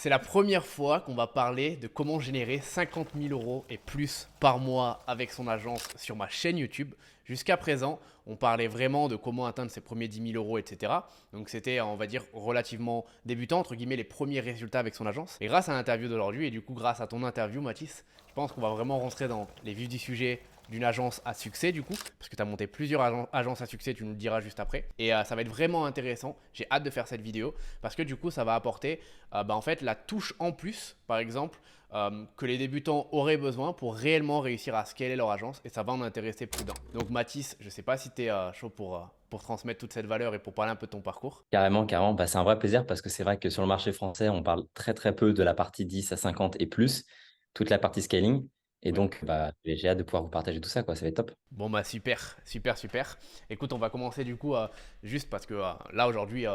C'est la première fois qu'on va parler de comment générer 50 000 euros et plus par mois avec son agence sur ma chaîne YouTube. Jusqu'à présent, on parlait vraiment de comment atteindre ses premiers 10 000 euros, etc. Donc c'était, on va dire, relativement débutant, entre guillemets, les premiers résultats avec son agence. Et grâce à l'interview d'aujourd'hui, et du coup grâce à ton interview, Mathis, je pense qu'on va vraiment rentrer dans les vifs du sujet d'une agence à succès du coup, parce que tu as monté plusieurs agences à succès, tu nous le diras juste après. Et ça va être vraiment intéressant, j'ai hâte de faire cette vidéo, parce que du coup ça va apporter en fait la touche en plus, par exemple, que les débutants auraient besoin pour réellement réussir à scaler leur agence, et ça va en intéresser plus d'un. Donc Mathis, je ne sais pas si tu es chaud pour transmettre toute cette valeur et pour parler un peu de ton parcours. Carrément, carrément. Bah, c'est un vrai plaisir parce que c'est vrai que sur le marché français, on parle très très peu de la partie 10 à 50 et plus, toute la partie scaling. Et Ouais. donc, bah, j'ai hâte de pouvoir vous partager tout ça, quoi. Ça va être top. Bon bah super, super, super. Écoute, on va commencer du coup juste parce que là aujourd'hui,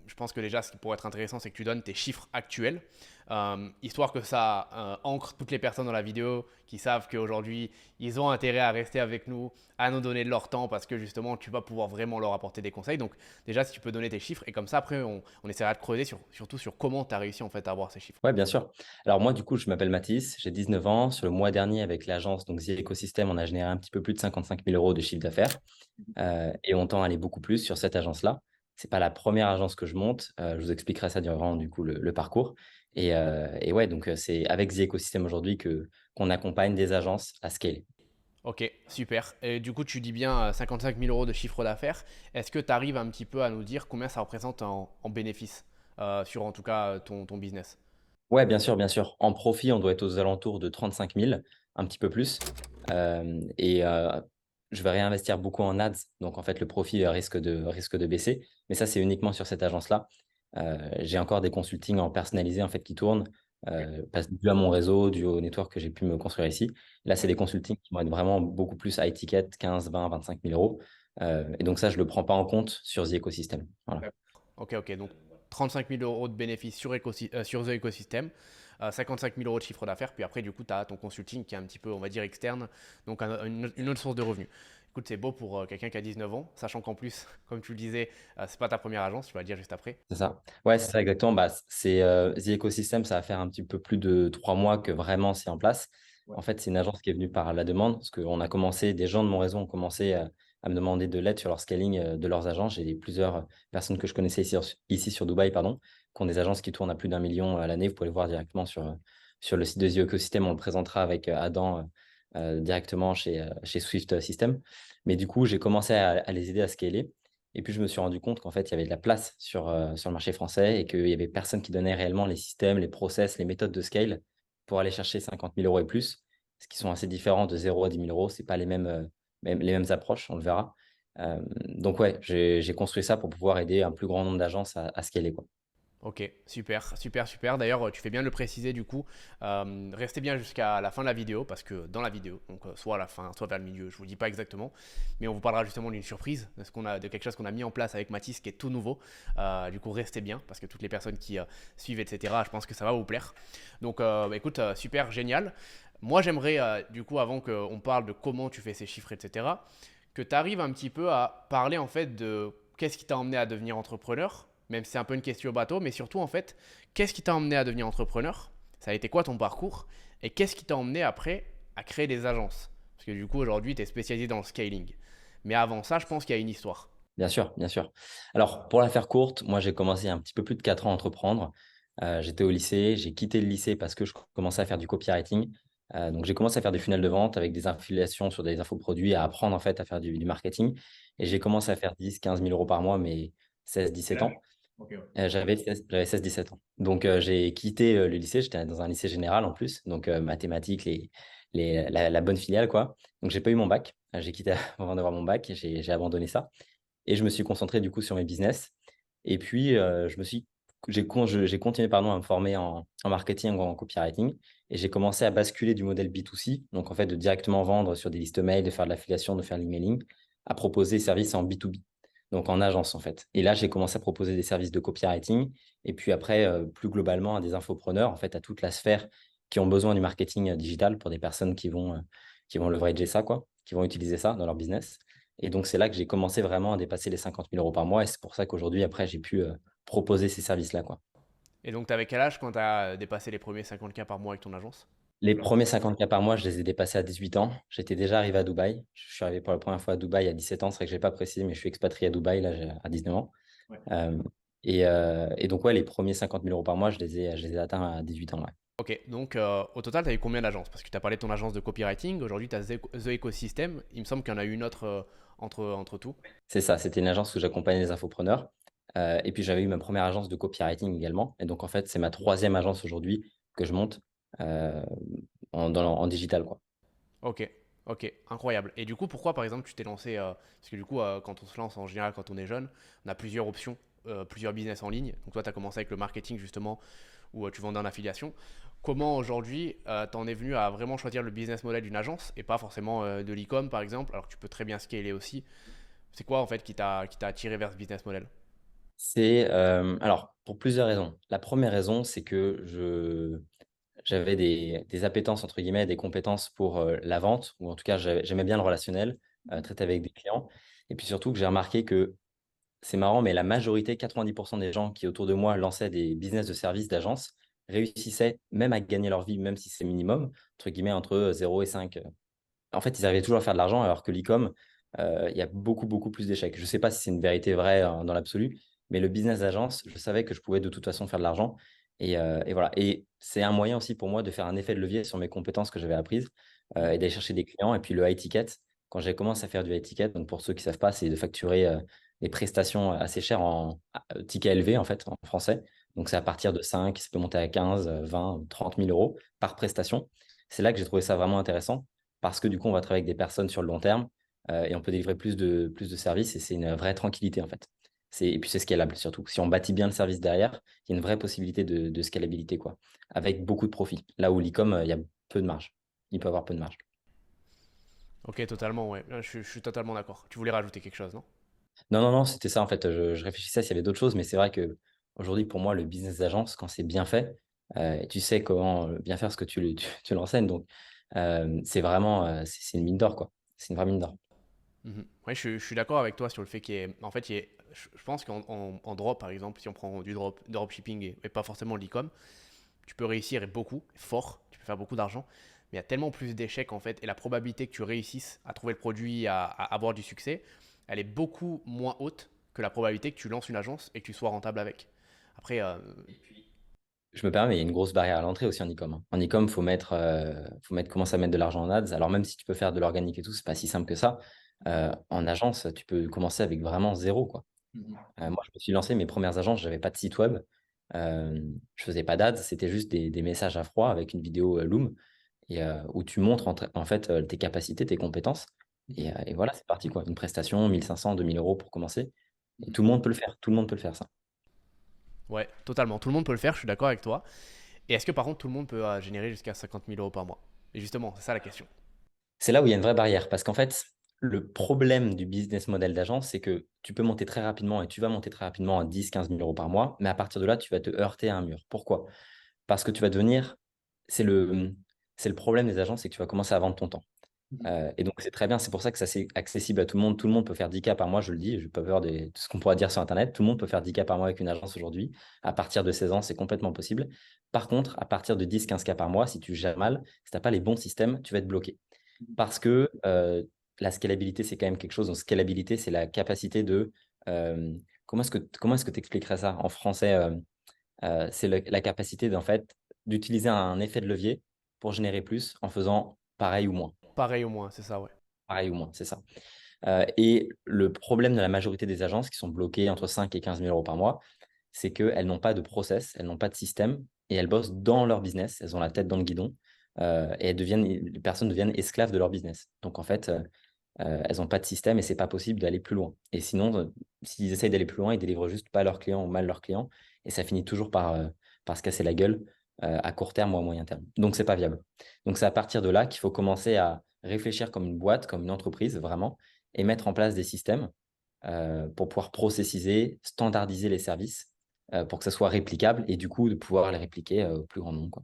je pense que déjà ce qui pourrait être intéressant, c'est que tu donnes tes chiffres actuels, histoire que ça ancre toutes les personnes dans la vidéo qui savent qu'aujourd'hui ils ont intérêt à rester avec nous, à nous donner de leur temps parce que justement tu vas pouvoir vraiment leur apporter des conseils. Donc déjà si tu peux donner tes chiffres et comme ça après on essaiera de creuser surtout sur comment tu as réussi en fait à avoir ces chiffres. Ouais, bien sûr. Alors moi, du coup, je m'appelle Mathis, j'ai 19 ans. Sur le mois dernier, avec l'agence donc The Ecosystem, on a généré un petit peu plus de 55 000 euros de chiffre d'affaires. Et on tend à aller beaucoup plus sur cette agence-là. C'est pas la première agence que je monte. Je vous expliquerai ça durant du coup le parcours. Et ouais, donc c'est avec The Ecosystem aujourd'hui que qu'on accompagne des agences à scaler. Ok, super. Et du coup, tu dis bien 55 000 euros de chiffre d'affaires. Est-ce que tu arrives un petit peu à nous dire combien ça représente en bénéfice sur en tout cas ton business? Ouais, bien sûr, bien sûr. En profit, on doit être aux alentours de 35 000, un petit peu plus. Je vais réinvestir beaucoup en ads. Donc, en fait, le profit risque de baisser. Mais ça, c'est uniquement sur cette agence-là. J'ai encore des consultings en personnalisé en fait, qui tournent, Ok. dû à mon réseau, dû au network que j'ai pu me construire ici. Là, c'est Ouais. des consultings qui vont être vraiment beaucoup plus high ticket, 15, 20, 25 000 euros. Et donc, ça, je ne le prends pas en compte sur The Ecosystem. Voilà. D'accord. Ok, ok. Donc 35 000 euros de bénéfices sur The Ecosystem, 55 000 euros de chiffre d'affaires. Puis après, du coup, tu as ton consulting qui est un petit peu, on va dire, externe. Donc une autre source de revenus. Écoute, c'est beau pour quelqu'un qui a 19 ans, sachant qu'en plus, comme tu le disais, c'est pas ta première agence, tu vas le dire juste après. C'est ça. Ouais, c'est ça exactement. Bah, c'est The Ecosystem, ça va faire un petit peu plus de 3 mois que vraiment c'est en place. Ouais. En fait, c'est une agence qui est venue par la demande, parce qu'on a commencé, des gens de mon réseau ont commencé à me demander de l'aide sur leur scaling de leurs agences. J'ai plusieurs personnes que je connaissais ici sur Dubaï, pardon, qui ont des agences qui tournent à plus d'1 million à l'année. Vous pouvez le voir directement sur le site de The Ecosystem. On le présentera avec Adam directement chez Swift System. Mais du coup, j'ai commencé à les aider à scaler. Et puis, je me suis rendu compte qu'en fait, il y avait de la place sur le marché français et qu'il y avait personne qui donnait réellement les systèmes, les process, les méthodes de scale pour aller chercher 50 000 euros et plus, ce qui sont assez différents de 0 à 10 000 euros. Ce n'est pas les mêmes approches, on le verra. Donc, ouais, j'ai construit ça pour pouvoir aider un plus grand nombre d'agences à scaler, quoi. Ok, super, super, super. D'ailleurs, tu fais bien de le préciser du coup. Restez bien jusqu'à la fin de la vidéo parce que dans la vidéo, donc soit à la fin, soit vers le milieu, je vous dis pas exactement, mais on vous parlera justement d'une surprise, de quelque chose qu'on a mis en place avec Mathis qui est tout nouveau. Du coup, restez bien parce que toutes les personnes qui suivent, etc., je pense que ça va vous plaire. Donc, écoute, super, génial. Moi, j'aimerais du coup, avant qu'on parle de comment tu fais ces chiffres, etc., que tu arrives un petit peu à parler en fait de qu'est-ce qui t'a emmené à devenir entrepreneur, même si c'est un peu une question au bateau, mais surtout en fait, qu'est-ce qui t'a emmené à devenir entrepreneur? Ça a été quoi ton parcours? Et qu'est-ce qui t'a emmené après à créer des agences? Parce que du coup, aujourd'hui, tu es spécialisé dans le scaling. Mais avant ça, je pense qu'il y a une histoire. Bien sûr, bien sûr. Alors, pour la faire courte, moi, j'ai commencé il y a un petit peu plus de 4 ans à entreprendre. J'étais au lycée, j'ai quitté le lycée parce que je commençais à faire du copywriting. Donc, j'ai commencé à faire des funnels de vente avec des affiliations sur des infoproduits, à apprendre en fait à faire du marketing. Et j'ai commencé à faire 10, 15 000 euros par mois, mais 16, Quel 17 âge? ans. Ok, ouais. J'avais 16, 17 ans. Donc, j'ai quitté le lycée. J'étais dans un lycée général en plus. Donc, mathématiques, la bonne filiale, quoi. Donc, j'ai pas eu mon bac. J'ai quitté avant d'avoir mon bac. J'ai abandonné ça. Et je me suis concentré du coup sur mes business. Et puis, j'ai continué pardon, à me former en marketing, en copywriting. Et j'ai commencé à basculer du modèle B2C, donc en fait de directement vendre sur des listes mail, de faire de l'affiliation, de faire l'emailing, à proposer des services en B2B, donc en agence en fait. Et là, j'ai commencé à proposer des services de copywriting. Et puis après, plus globalement, à des infopreneurs, en fait, à toute la sphère qui ont besoin du marketing digital pour des personnes qui vont leverager ça, quoi, qui vont utiliser ça dans leur business. Et donc, c'est là que j'ai commencé vraiment à dépasser les 50 000 euros par mois. Et c'est pour ça qu'aujourd'hui, après, j'ai pu proposer ces services-là, quoi. Et donc, tu avais quel âge quand tu as dépassé les premiers 50K par mois avec ton agence? Les premiers 50K par mois, je les ai dépassés à 18 ans. J'étais déjà arrivé à Dubaï. Je suis arrivé pour la première fois à Dubaï à 17 ans. C'est vrai que je n'ai pas précisé, mais je suis expatrié à Dubaï là, à 19 ans. Ouais. Euh, et donc, ouais, les premiers 50 000 euros par mois, je les ai atteints à 18 ans. Ouais. Ok, donc au total, tu as eu combien d'agences? Parce que tu as parlé de ton agence de copywriting, aujourd'hui tu as The Ecosystem, il me semble qu'il y en a une autre entre tout. C'est ça, c'était une agence où j'accompagnais les infopreneurs. Et puis, j'avais eu ma première agence de copywriting également. Et donc, en fait, c'est ma troisième agence aujourd'hui que je monte euh, en digital, quoi. Ok, ok, incroyable. Et du coup, pourquoi par exemple tu t'es lancé parce que du coup, quand on se lance en général, quand on est jeune, on a plusieurs options, plusieurs business en ligne. Donc toi, tu as commencé avec le marketing justement, où tu vendais en affiliation. Comment aujourd'hui, t'en es venu à vraiment choisir le business model d'une agence et pas forcément de l'e-com par exemple, alors que tu peux très bien scaler aussi. C'est quoi en fait qui t'a attiré vers ce business model? Alors, pour plusieurs raisons. La première raison, c'est que j'avais des appétences, entre guillemets, des compétences pour la vente, ou en tout cas, j'aimais bien le relationnel, traiter avec des clients. Et puis surtout que j'ai remarqué que c'est marrant, mais la majorité, 90% des gens qui autour de moi lançaient des business de services d'agence, réussissaient même à gagner leur vie, même si c'est minimum, entre guillemets, entre 0 et 5. En fait, ils arrivaient toujours à faire de l'argent, alors que l'e-com, il y a beaucoup, beaucoup plus d'échecs. Je ne sais pas si c'est une vérité vraie dans l'absolu, mais le business d'agence, je savais que je pouvais de toute façon faire de l'argent. Et voilà. Et c'est un moyen aussi pour moi de faire un effet de levier sur mes compétences que j'avais apprises et d'aller chercher des clients. Et puis le high ticket, quand j'ai commencé à faire du high ticket, donc pour ceux qui ne savent pas, c'est de facturer des prestations assez chères en ticket élevé, en fait, en français. Donc c'est à partir de 5, ça peut monter à 15, 20, 30 000 euros par prestation. C'est là que j'ai trouvé ça vraiment intéressant parce que du coup, on va travailler avec des personnes sur le long terme et on peut délivrer plus de services et c'est une vraie tranquillité en fait. Et puis c'est scalable surtout. Si on bâtit bien le service derrière, il y a une vraie possibilité de scalabilité quoi, avec beaucoup de profit. Là où l'e-com, il y a peu de marge. Il peut avoir peu de marge. Ok, totalement, ouais. Je suis totalement d'accord. Tu voulais rajouter quelque chose, non? Non, non, non, c'était ça en fait. Je réfléchissais s'il y avait d'autres choses, mais c'est vrai que aujourd'hui, pour moi, le business d'agence, quand c'est bien fait, tu sais comment bien faire ce que tu l'enseignes. Donc, c'est vraiment, c'est une mine d'or quoi. C'est une vraie mine d'or. Mhm. Ouais, je suis d'accord avec toi sur le fait en fait, je pense en drop, par exemple, si on prend du dropshipping et pas forcément l'e-com, tu peux réussir et beaucoup, fort, tu peux faire beaucoup d'argent, mais il y a tellement plus d'échecs en fait, et la probabilité que tu réussisses à trouver le produit, à avoir du succès, elle est beaucoup moins haute que la probabilité que tu lances une agence et que tu sois rentable avec. Après, Je me permets, mais il y a une grosse barrière à l'entrée aussi en e-com, hein. En e-com, faut commencer à mettre de l'argent en ads. Alors même si tu peux faire de l'organique et tout, c'est pas si simple que ça. En agence, tu peux commencer avec vraiment zéro, quoi. Moi, je me suis lancé mes premières agences, j'avais pas de site web, je faisais pas d'ads, c'était juste des messages à froid avec une vidéo Loom et où tu montres en fait tes capacités, tes compétences. Et voilà, c'est parti, quoi. Une prestation, 1500, 2000 euros pour commencer. Et tout le monde peut le faire, tout le monde peut le faire, ça. ouais, totalement, tout le monde peut le faire, je suis d'accord avec toi. Et est-ce que par contre tout le monde peut générer jusqu'à 50 000 euros par mois? Et justement, c'est ça la question. C'est là où il y a une vraie barrière parce qu'en fait, le problème du business model d'agence, c'est que tu peux monter très rapidement et tu vas monter très rapidement à 10, 15 000 euros par mois, mais à partir de là, tu vas te heurter à un mur. Pourquoi? Parce que tu vas devenir, c'est le, c'est le problème des agences, c'est que tu vas commencer à vendre ton temps. Et donc, c'est très bien, c'est pour ça que ça c'est accessible à tout le monde. Tout le monde peut faire 10K par mois, je le dis, je n'ai pas peur de ce qu'on pourra dire sur Internet. Tout le monde peut faire 10K par mois avec une agence aujourd'hui. À partir de 16 ans, c'est complètement possible. Par contre, à partir de 10, 15K par mois, si tu gères mal, si tu n'as pas les bons systèmes, tu vas être bloqué. Parce que la scalabilité, c'est quand même quelque chose. Donc, scalabilité, c'est la capacité de. Comment est-ce que tu expliquerais ça en français? C'est la capacité d'en fait d'utiliser un effet de levier pour générer plus en faisant pareil ou moins. Pareil au moins, c'est ça, ouais. Pareil ou moins, c'est ça. Et le problème de la majorité des agences qui sont bloquées entre 5 et 15 000 euros par mois, c'est qu'elles n'ont pas de process, elles n'ont pas de système et elles bossent dans leur business, elles ont la tête dans le guidon et les personnes deviennent esclaves de leur business. Donc en fait, elles n'ont pas de système et c'est pas possible d'aller plus loin. Et sinon, s'ils essayent d'aller plus loin, ils délivrent juste pas leurs clients ou mal leurs clients et ça finit toujours par se casser la gueule à court terme ou à moyen terme. Donc c'est pas viable. Donc c'est à partir de là qu'il faut commencer à réfléchir comme une boîte, comme une entreprise vraiment et mettre en place des systèmes pour pouvoir processiser, standardiser les services pour que ça soit réplicable et du coup de pouvoir les répliquer au plus grand nombre, quoi.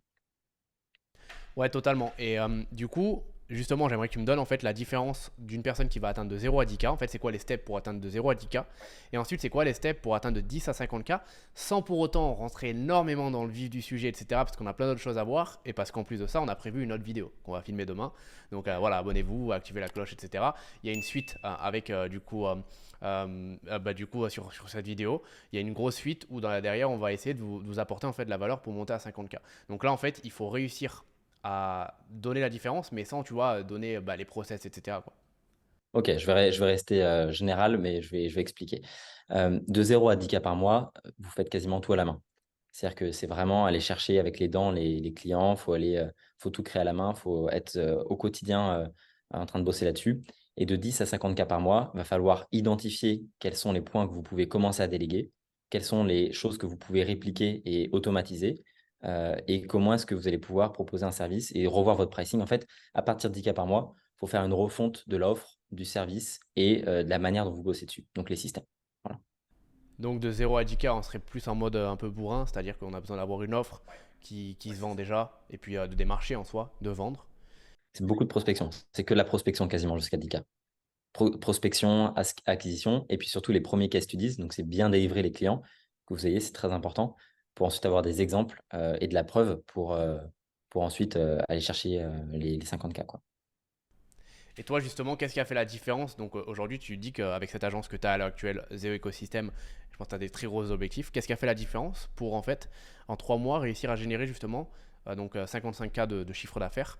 Ouais, totalement. Et du coup, justement, j'aimerais que tu me donnes en fait la différence d'une personne qui va atteindre de 0 à 10K. En fait, c'est quoi les steps pour atteindre de 0 à 10K? Et ensuite, c'est quoi les steps pour atteindre de 10 à 50K sans pour autant rentrer énormément dans le vif du sujet, etc. Parce qu'on a plein d'autres choses à voir et parce qu'en plus de ça, on a prévu une autre vidéo qu'on va filmer demain. Donc voilà, abonnez-vous, activez la cloche, etc. Il y a une suite avec sur cette vidéo, il y a une grosse suite où derrière, on va essayer de vous apporter en fait de la valeur pour monter à 50K. Donc là, en fait, il faut réussir à donner la différence, mais sans, tu vois, donner les process, etc., quoi. Ok, je vais rester général, mais je vais expliquer. De 0 à 10K par mois, vous faites quasiment tout à la main. C'est-à-dire que c'est vraiment aller chercher avec les dents les clients, faut tout créer à la main, faut être au quotidien en train de bosser là-dessus. Et de 10 à 50K par mois, va falloir identifier quels sont les points que vous pouvez commencer à déléguer, quelles sont les choses que vous pouvez répliquer et automatiser, et comment est-ce que vous allez pouvoir proposer un service et revoir votre pricing. En fait, à partir de 10K par mois, faut faire une refonte de l'offre, du service et de la manière dont vous bossez dessus, donc les systèmes. Voilà. Donc de 0 à 10K, on serait plus en mode un peu bourrin, c'est-à-dire qu'on a besoin d'avoir une offre qui se vend déjà, et puis de démarcher en soi, de vendre. C'est beaucoup de prospection. C'est que la prospection quasiment jusqu'à 10K. Prospection, acquisition, et puis surtout les premiers case studies. Donc, c'est bien délivrer les clients que vous ayez, c'est très important pour ensuite avoir des exemples et de la preuve pour ensuite aller chercher les 50K, quoi. Et toi, justement, qu'est-ce qui a fait la différence? Donc aujourd'hui, tu dis qu'avec cette agence que tu as à l'heure actuelle, Zeo Ecosystem, je pense que tu as des très gros objectifs. Qu'est-ce qui a fait la différence pour, en fait, en 3 mois, réussir à générer justement 55K de chiffre d'affaires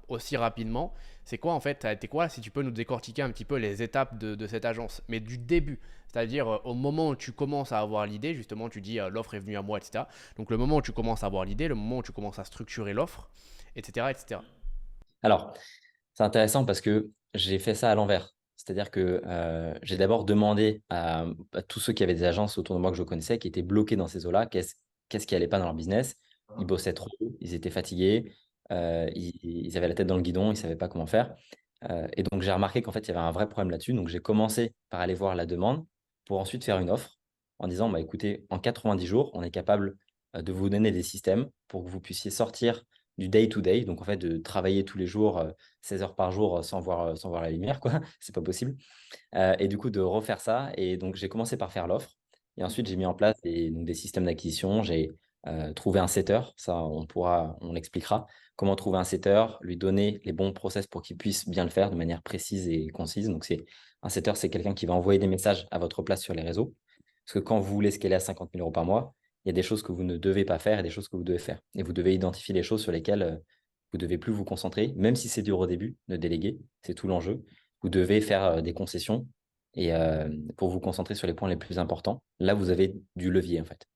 aussi rapidement? C'est quoi, en fait, ça a été quoi, si tu peux nous décortiquer un petit peu les étapes de cette agence, mais du début? C'est-à-dire au moment où tu commences à avoir l'idée, justement, tu dis l'offre est venue à moi, etc. Donc le moment où tu commences à avoir l'idée, le moment où tu commences à structurer l'offre, etc., etc. Alors, c'est intéressant parce que j'ai fait ça à l'envers. C'est-à-dire que j'ai d'abord demandé à tous ceux qui avaient des agences autour de moi que je connaissais, qui étaient bloqués dans ces eaux-là, qu'est-ce qui allait pas dans leur business. Ils bossaient trop, ils étaient fatigués, ils avaient la tête dans le guidon, ils ne savaient pas comment faire. Et donc, j'ai remarqué qu'en fait, il y avait un vrai problème là-dessus. Donc, j'ai commencé par aller voir la demande pour ensuite faire une offre en disant, bah, écoutez, en 90 jours, on est capable de vous donner des systèmes pour que vous puissiez sortir du day-to-day, donc en fait de travailler tous les jours 16 heures par jour sans voir la lumière, quoi. C'est pas possible. Et du coup, de refaire ça. Et donc, j'ai commencé par faire l'offre. Et ensuite, j'ai mis en place donc des systèmes d'acquisition. J'ai trouvé un setter. Ça, on l'expliquera. Comment trouver un setter, lui donner les bons process pour qu'il puisse bien le faire de manière précise et concise. Donc, un setter, c'est quelqu'un qui va envoyer des messages à votre place sur les réseaux. Parce que quand vous voulez scaler à 50 000 € par mois, il y a des choses que vous ne devez pas faire et des choses que vous devez faire. Et vous devez identifier les choses sur lesquelles vous devez plus vous concentrer, même si c'est dur au début de déléguer. C'est tout l'enjeu. Vous devez faire des concessions et pour vous concentrer sur les points les plus importants. Là, vous avez du levier en fait.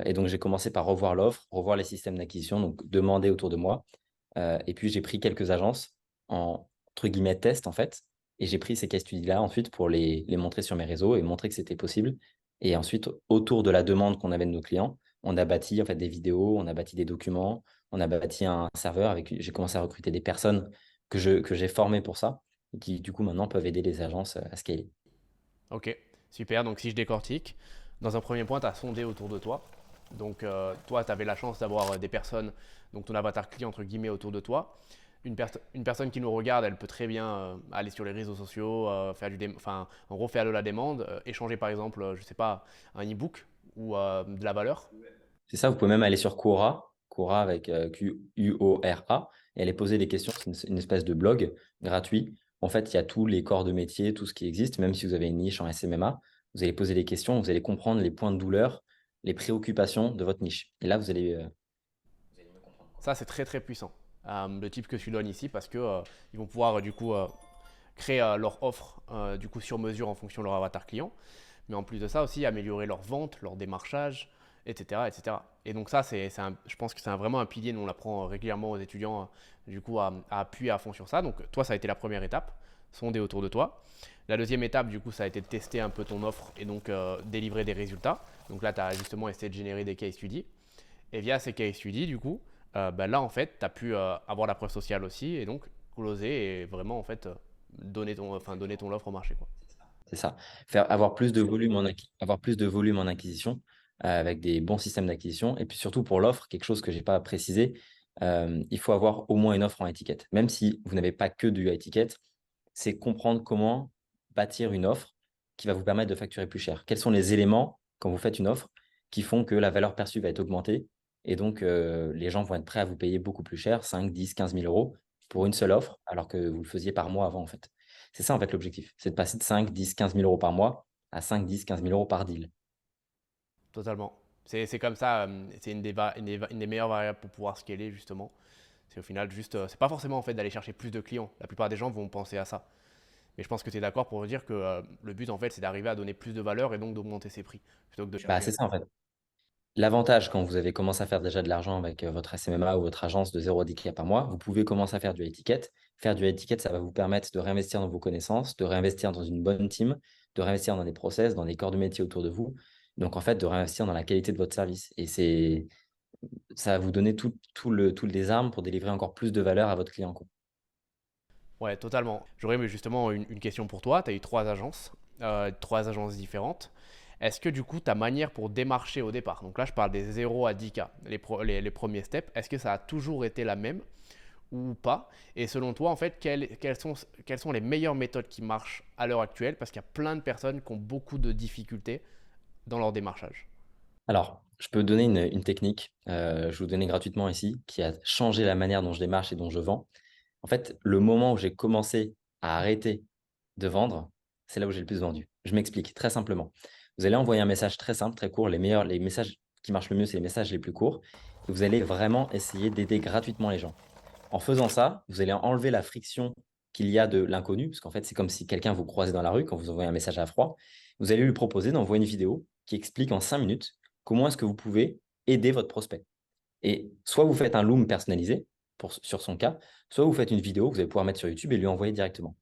Et donc, j'ai commencé par revoir l'offre, revoir les systèmes d'acquisition, donc demander autour de moi. Et puis, j'ai pris quelques agences en, entre guillemets, test en fait. Et j'ai pris ces cas studies-là ensuite pour les montrer sur mes réseaux et montrer que c'était possible. Et ensuite, autour de la demande qu'on avait de nos clients, on a bâti en fait des vidéos, on a bâti des documents, on a bâti un serveur avec, j'ai commencé à recruter des personnes que j'ai formées pour ça et qui, du coup, maintenant peuvent aider les agences à scaler. Ok, super. Donc si je décortique, dans un premier point, tu as sondé autour de toi. Donc toi, tu avais la chance d'avoir des personnes, donc ton avatar client entre guillemets autour de toi. Une personne qui nous regarde, elle peut très bien aller sur les réseaux sociaux, enfin, en gros faire de la demande, échanger par exemple, je sais pas, un e-book ou de la valeur. C'est ça, vous pouvez même aller sur Quora, Quora avec Quora, et aller poser des questions. C'est une espèce de blog gratuit. En fait, il y a tous les corps de métier, tout ce qui existe, même si vous avez une niche en SMMA. Vous allez poser des questions, vous allez comprendre les points de douleur, les préoccupations de votre niche. Et là, vous allez mieux comprendre, quoi. Ça, c'est très très puissant. Le type que tu donnes ici parce que ils vont pouvoir du coup créer leur offre du coup sur mesure en fonction de leur avatar client. Mais en plus de ça aussi, améliorer leur vente, leur démarchage, etc. etc. Et donc ça, je pense que c'est vraiment un pilier, nous on l'apprend régulièrement aux étudiants, du coup à appuyer à fond sur ça. Donc toi, ça a été la première étape, sonder autour de toi. La deuxième étape, du coup, ça a été de tester un peu ton offre et donc délivrer des résultats. Donc là, tu as justement essayé de générer des case studies. Et via ces case studies, du coup, là, en fait, tu as pu avoir la preuve sociale aussi et donc closer et vraiment, en fait, donner ton offre au marché, quoi. C'est ça. Avoir plus de volume en acquisition avec des bons systèmes d'acquisition. Et puis surtout pour l'offre, quelque chose que je n'ai pas précisé, il faut avoir au moins une offre en high ticket. Même si vous n'avez pas que du high ticket, c'est comprendre comment bâtir une offre qui va vous permettre de facturer plus cher. Quels sont les éléments, quand vous faites une offre, qui font que la valeur perçue va être augmentée et donc les gens vont être prêts à vous payer beaucoup plus cher, 5, 10, 15 000 euros pour une seule offre, alors que vous le faisiez par mois avant, en fait. C'est ça, en fait, l'objectif. C'est de passer de 5, 10, 15 000 euros par mois à 5, 10, 15 000 euros par deal. Totalement. C'est comme ça, c'est une des meilleures variables pour pouvoir scaler justement. C'est au final juste, c'est pas forcément en fait d'aller chercher plus de clients. La plupart des gens vont penser à ça. Mais je pense que tu es d'accord pour dire que le but en fait c'est d'arriver à donner plus de valeur et donc d'augmenter ses prix plutôt que de Bah, chercher. c'est ça, en fait. L'avantage, quand vous avez commencé à faire déjà de l'argent avec votre SMMA ou votre agence de 0 à 10 clients par mois, vous pouvez commencer à faire du high ticket. Faire du high ticket, ça va vous permettre de réinvestir dans vos connaissances, de réinvestir dans une bonne team, de réinvestir dans des process, dans des corps de métier autour de vous. Donc, en fait, de réinvestir dans la qualité de votre service. Et ça va vous donner tout le des armes pour délivrer encore plus de valeur à votre client, quoi. Ouais, totalement. J'aurais mais justement une question pour toi. Tu as eu trois agences différentes. Est-ce que du coup, ta manière pour démarcher au départ, donc là je parle des 0 à 10K, les premiers steps, est-ce que ça a toujours été la même ou pas? Et selon toi, en fait, quelles sont les meilleures méthodes qui marchent à l'heure actuelle? Parce qu'il y a plein de personnes qui ont beaucoup de difficultés dans leur démarchage. Alors, je peux donner une technique, je vais vous donner gratuitement ici, qui a changé la manière dont je démarche et dont je vends. En fait, le moment où j'ai commencé à arrêter de vendre, c'est là où j'ai le plus vendu. Je m'explique très simplement. Vous allez envoyer un message très simple, très court. Les messages qui marchent le mieux, c'est les messages les plus courts. Et vous allez vraiment essayer d'aider gratuitement les gens. En faisant ça, vous allez enlever la friction qu'il y a de l'inconnu, parce qu'en fait, c'est comme si quelqu'un vous croisait dans la rue quand vous envoyez un message à froid. Vous allez lui proposer d'envoyer une vidéo qui explique en 5 minutes comment est-ce que vous pouvez aider votre prospect. Et soit vous faites un loom personnalisé sur son cas, soit vous faites une vidéo que vous allez pouvoir mettre sur YouTube et lui envoyer directement.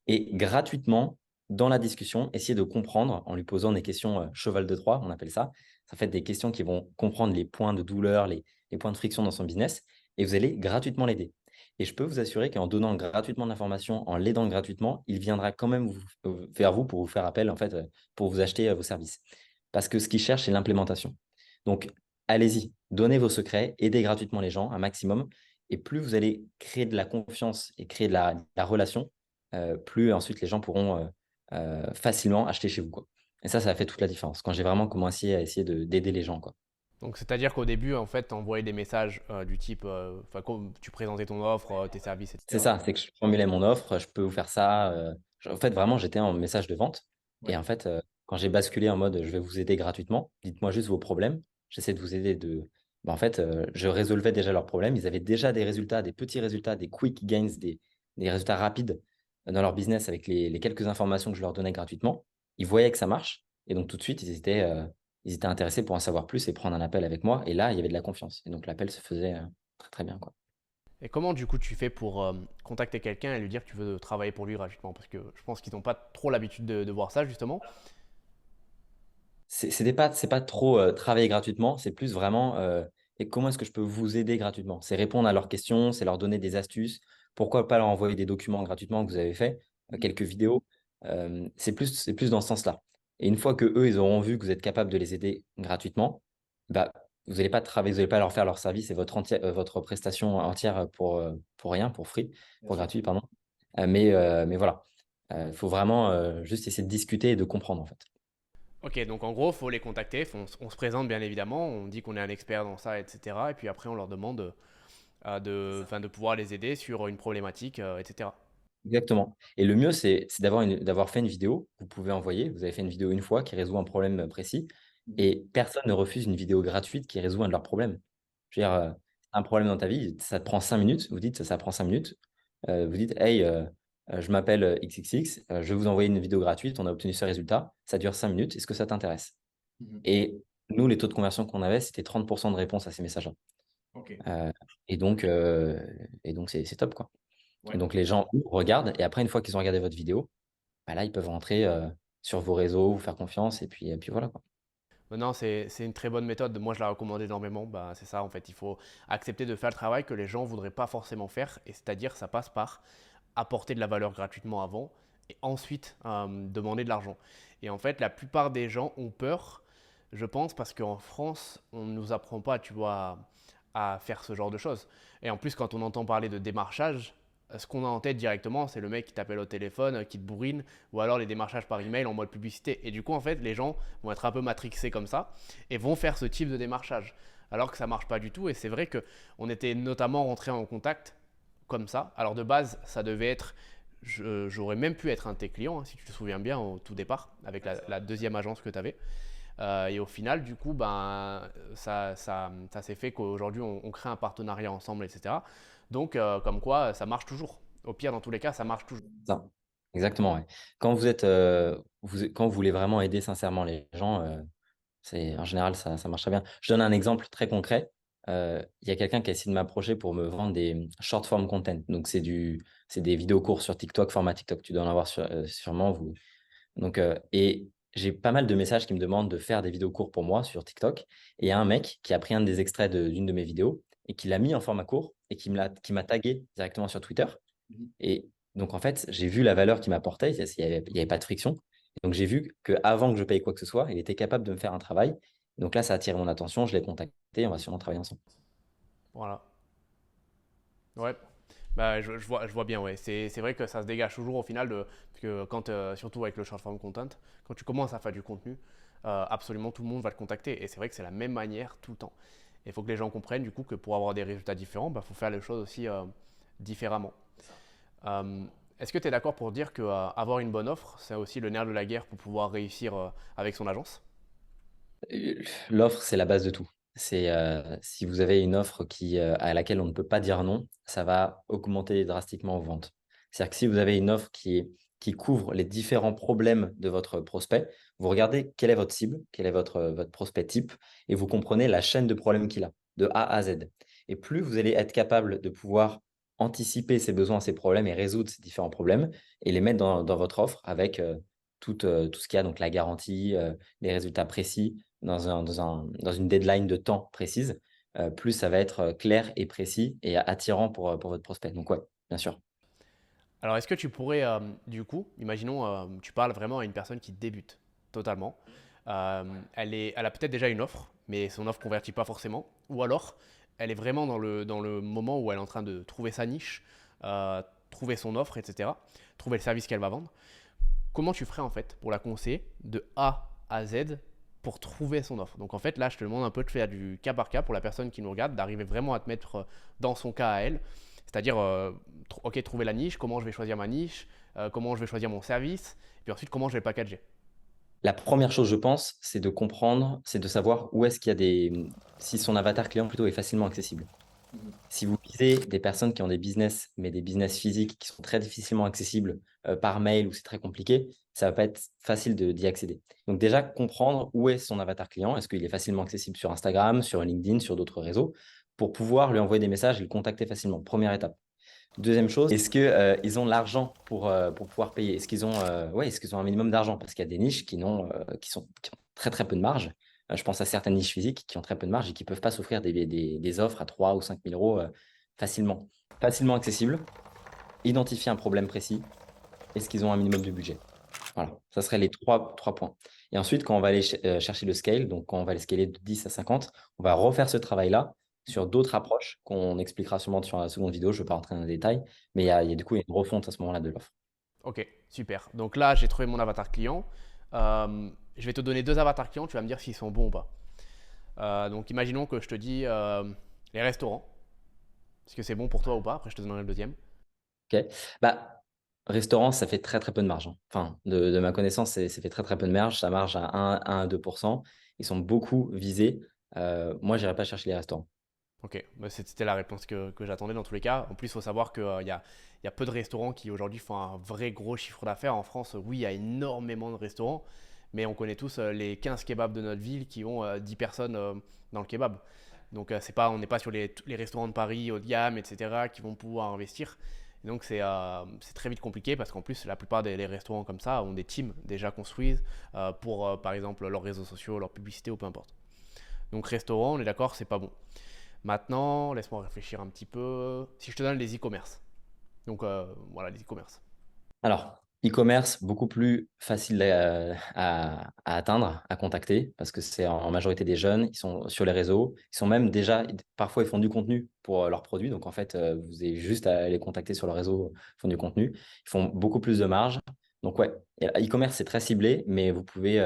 Et gratuitement, dans la discussion, essayez de comprendre en lui posant des questions cheval de Troie, on appelle ça. Ça fait des questions qui vont comprendre les points de douleur, les points de friction dans son business, et vous allez gratuitement l'aider. Et je peux vous assurer qu'en donnant gratuitement de l'information, en l'aidant gratuitement, il viendra quand même vers vous pour vous faire appel, en fait, pour vous acheter vos services. Parce que ce qu'il cherche, c'est l'implémentation. Donc, allez-y, donnez vos secrets, aidez gratuitement les gens un maximum. Et plus vous allez créer de la confiance et créer de la relation, plus ensuite les gens pourront facilement acheter chez vous, quoi. Et ça a fait toute la différence. Quand j'ai vraiment commencé à essayer d'aider les gens, quoi. Donc, c'est-à-dire qu'au début, en fait, tu envoyais des messages du type, enfin, comme tu présentais ton offre, tes services, C'est etc. ça, c'est que je formulais mon offre, je peux vous faire ça. En fait, vraiment, j'étais en message de vente. Et Ouais. en fait, quand j'ai basculé en mode je vais vous aider gratuitement, dites-moi juste vos problèmes, j'essaie de vous aider en fait, je résolvais déjà leurs problèmes. Ils avaient déjà des résultats, des petits résultats, des quick gains, des résultats rapides dans leur business avec les quelques informations que je leur donnais gratuitement. Ils voyaient que ça marche. Et donc, tout de suite, ils étaient intéressés pour en savoir plus et prendre un appel avec moi. Et là, il y avait de la confiance. Et donc, l'appel se faisait très, très bien, quoi. Et comment du coup tu fais pour contacter quelqu'un et lui dire que tu veux travailler pour lui gratuitement? Parce que je pense qu'ils n'ont pas trop l'habitude de voir ça justement. C'est pas trop travailler gratuitement, c'est plus vraiment et comment est-ce que je peux vous aider gratuitement? C'est répondre à leurs questions, c'est leur donner des astuces. Pourquoi pas leur envoyer des documents gratuitement que vous avez fait, quelques vidéos. C'est plus dans ce sens-là. Et une fois que eux, ils auront vu que vous êtes capable de les aider gratuitement, bah, vous n'allez pas travailler, vous n'allez pas leur faire leur service et votre prestation entière pour rien, pour free, Bien pour sûr. gratuit, pardon. Mais voilà, il faut vraiment juste essayer de discuter et de comprendre en fait. Ok, donc en gros, il faut les contacter, on se présente bien évidemment, on dit qu'on est un expert dans ça, etc. Et puis après, on leur demande enfin, de pouvoir les aider sur une problématique, etc. Exactement. Et le mieux, c'est d'avoir fait une vidéo que vous pouvez envoyer. Vous avez fait une vidéo une fois qui résout un problème précis et personne ne refuse une vidéo gratuite qui résout un de leurs problèmes. Je veux dire, un problème dans ta vie, ça te prend 5 minutes. Vous dites, ça prend 5 minutes. Vous dites, hey, je m'appelle XXX, je vais vous envoyer une vidéo gratuite. On a obtenu ce résultat. Ça dure 5 minutes. Est-ce que ça t'intéresse? Mhm. Et nous, les taux de conversion qu'on avait, c'était 30% de réponse à ces messages-là. Ok. Euh, et donc c'est top, quoi. Et Ouais. donc, les gens regardent et après, une fois qu'ils ont regardé votre vidéo, bah là, ils peuvent rentrer sur vos réseaux, vous faire confiance et puis voilà, quoi. Non, c'est une très bonne méthode. Moi, je la recommande énormément. Bah, c'est ça, en fait. Il faut accepter de faire le travail que les gens ne voudraient pas forcément faire. Et c'est-à-dire, ça passe par apporter de la valeur gratuitement avant et ensuite demander de l'argent. Et en fait, la plupart des gens ont peur, je pense, parce qu'en France, on ne nous apprend pas, tu vois, à faire ce genre de choses. Et en plus, quand on entend parler de démarchage, ce qu'on a en tête directement, c'est le mec qui t'appelle au téléphone, qui te bourrine, ou alors les démarchages par email en mode publicité. Et du coup, en fait, les gens vont être un peu matrixés comme ça et vont faire ce type de démarchage. Alors que ça marche pas du tout. Et c'est vrai qu'on était notamment rentré en contact comme ça. Alors de base, ça devait être, j'aurais même pu être un de tes clients, hein, si tu te souviens bien, au tout départ, avec la deuxième agence que tu avais. Et au final, du coup, ben, ça s'est fait qu'aujourd'hui, on crée un partenariat ensemble, etc. Donc, comme quoi, ça marche toujours. Au pire, dans tous les cas, ça marche toujours. Ça. Exactement, ouais. Quand vous êtes, quand vous voulez vraiment aider sincèrement les gens, en général, ça marche très bien. Je donne un exemple très concret. Il y a quelqu'un qui a essayé de m'approcher pour me vendre des short form content. Donc, c'est des vidéos courtes sur TikTok, format TikTok. Tu dois en avoir sûrement. Donc, et j'ai pas mal de messages qui me demandent de faire des vidéos courtes pour moi sur TikTok. Et il y a un mec qui a pris un des extraits d'une de mes vidéos et qui l'a mis en format court et qui m'a tagué directement sur Twitter. Et donc, en fait, j'ai vu la valeur qu'il m'apportait. Il y avait pas de friction. Donc, j'ai vu qu'avant que je paye quoi que ce soit, il était capable de me faire un travail. Donc là, ça a attiré mon attention. Je l'ai contacté. On va sûrement travailler ensemble. Voilà. Ouais. Bah, je vois bien, ouais. C'est vrai que ça se dégage toujours au final, parce que quand, surtout avec le short form content, quand tu commences à faire du contenu, absolument tout le monde va te contacter. Et c'est vrai que c'est la même manière tout le temps. Il faut que les gens comprennent du coup que pour avoir des résultats différents, il faut faire les choses aussi différemment. Euh, Est-ce que tu es d'accord pour dire qu'avoir une bonne offre, c'est aussi le nerf de la guerre pour pouvoir réussir avec son agence? L'offre, c'est la base de tout. Si vous avez une offre à laquelle on ne peut pas dire non, ça va augmenter drastiquement vos ventes. C'est-à-dire que si vous avez une offre qui couvre les différents problèmes de votre prospect, vous regardez quelle est votre cible, quel est votre prospect type, et vous comprenez la chaîne de problèmes qu'il a, de A à Z. Et plus vous allez être capable de pouvoir anticiper ses besoins, ses problèmes et résoudre ces différents problèmes et les mettre dans votre offre avec tout ce qu'il y a, donc la garantie, les résultats précis, dans une deadline de temps précise, plus ça va être clair et précis et attirant pour votre prospect. Donc ouais, bien sûr. Alors, est-ce que tu pourrais, du coup, imaginons, tu parles vraiment à une personne qui débute totalement. Elle a peut-être déjà une offre, mais son offre ne convertit pas forcément. Ou alors, elle est vraiment dans le moment où elle est en train de trouver sa niche, trouver son offre, etc. Trouver le service qu'elle va vendre. Comment tu ferais en fait pour la conseiller de A à Z pour trouver son offre? Donc en fait, là, je te demande un peu de faire du cas par cas pour la personne qui nous regarde, d'arriver vraiment à te mettre dans son cas à elle. C'est-à-dire, ok, trouver la niche, comment je vais choisir ma niche, comment je vais choisir mon service, et puis ensuite comment je vais le packager. La première chose, je pense, c'est de comprendre, c'est de savoir où est-ce qu'il y a si son avatar client plutôt est facilement accessible. Si vous visez des personnes qui ont des business, mais des business physiques qui sont très difficilement accessibles par mail ou c'est très compliqué, ça va pas être facile d'y accéder. Donc déjà, comprendre où est son avatar client. Est-ce qu'il est facilement accessible sur Instagram, sur LinkedIn, sur d'autres réseaux, pour pouvoir lui envoyer des messages et le contacter facilement. Première étape. Deuxième chose, est-ce qu'ils ont l'argent pour pouvoir payer? Est-ce qu'ils ont un minimum d'argent? Parce qu'il y a des niches qui ont très très peu de marge. Je pense à certaines niches physiques qui ont très peu de marge et qui ne peuvent pas s'offrir des offres à 3 ou 5 000 euros facilement. Facilement accessible, identifier un problème précis, est-ce qu'ils ont un minimum de budget? Voilà, ça serait les trois points. Et ensuite, quand on va aller chercher le scale, donc quand on va aller scaler de 10 à 50, on va refaire ce travail-là sur d'autres approches qu'on expliquera sûrement sur la seconde vidéo. Je ne vais pas rentrer dans les détails, mais il y a du coup une refonte à ce moment-là de l'offre. Ok, super. Donc là, j'ai trouvé mon avatar client. Je vais te donner deux avatars clients, tu vas me dire s'ils sont bons ou pas. Donc imaginons que je te dis les restaurants. Est-ce que c'est bon pour toi ou pas? Après, je te donnerai le deuxième. Ok. Bah, restaurant, ça fait très très peu de marge, hein. Enfin, de ma connaissance, ça fait très très peu de marge. Ça marche à 1 à 2%. Ils sont beaucoup visés. Moi, je n'irai pas chercher les restaurants. Ok, bah, c'était la réponse que j'attendais dans tous les cas. En plus, il faut savoir qu'il y a peu de restaurants qui aujourd'hui font un vrai gros chiffre d'affaires. En France, oui, il y a énormément de restaurants, mais on connaît tous les 15 kebabs de notre ville qui ont 10 personnes dans le kebab. Donc, on n'est pas sur les restaurants de Paris haut de gamme, etc., qui vont pouvoir investir. Et donc, c'est très vite compliqué parce qu'en plus, la plupart des les restaurants comme ça ont des teams déjà construites pour, par exemple, leurs réseaux sociaux, leur publicité ou peu importe. Donc, restaurant, on est d'accord, c'est pas bon. Maintenant, laisse-moi réfléchir un petit peu. Si je te donne les e-commerce. Donc voilà, les e-commerce. Alors, E-commerce, beaucoup plus facile à atteindre, à contacter, parce que c'est en majorité des jeunes, ils sont sur les réseaux, ils sont même déjà, parfois ils font du contenu pour leurs produits, donc en fait, vous avez juste à les contacter sur le réseau, ils font du contenu, ils font beaucoup plus de marge. Donc ouais, e-commerce, c'est très ciblé, mais vous pouvez,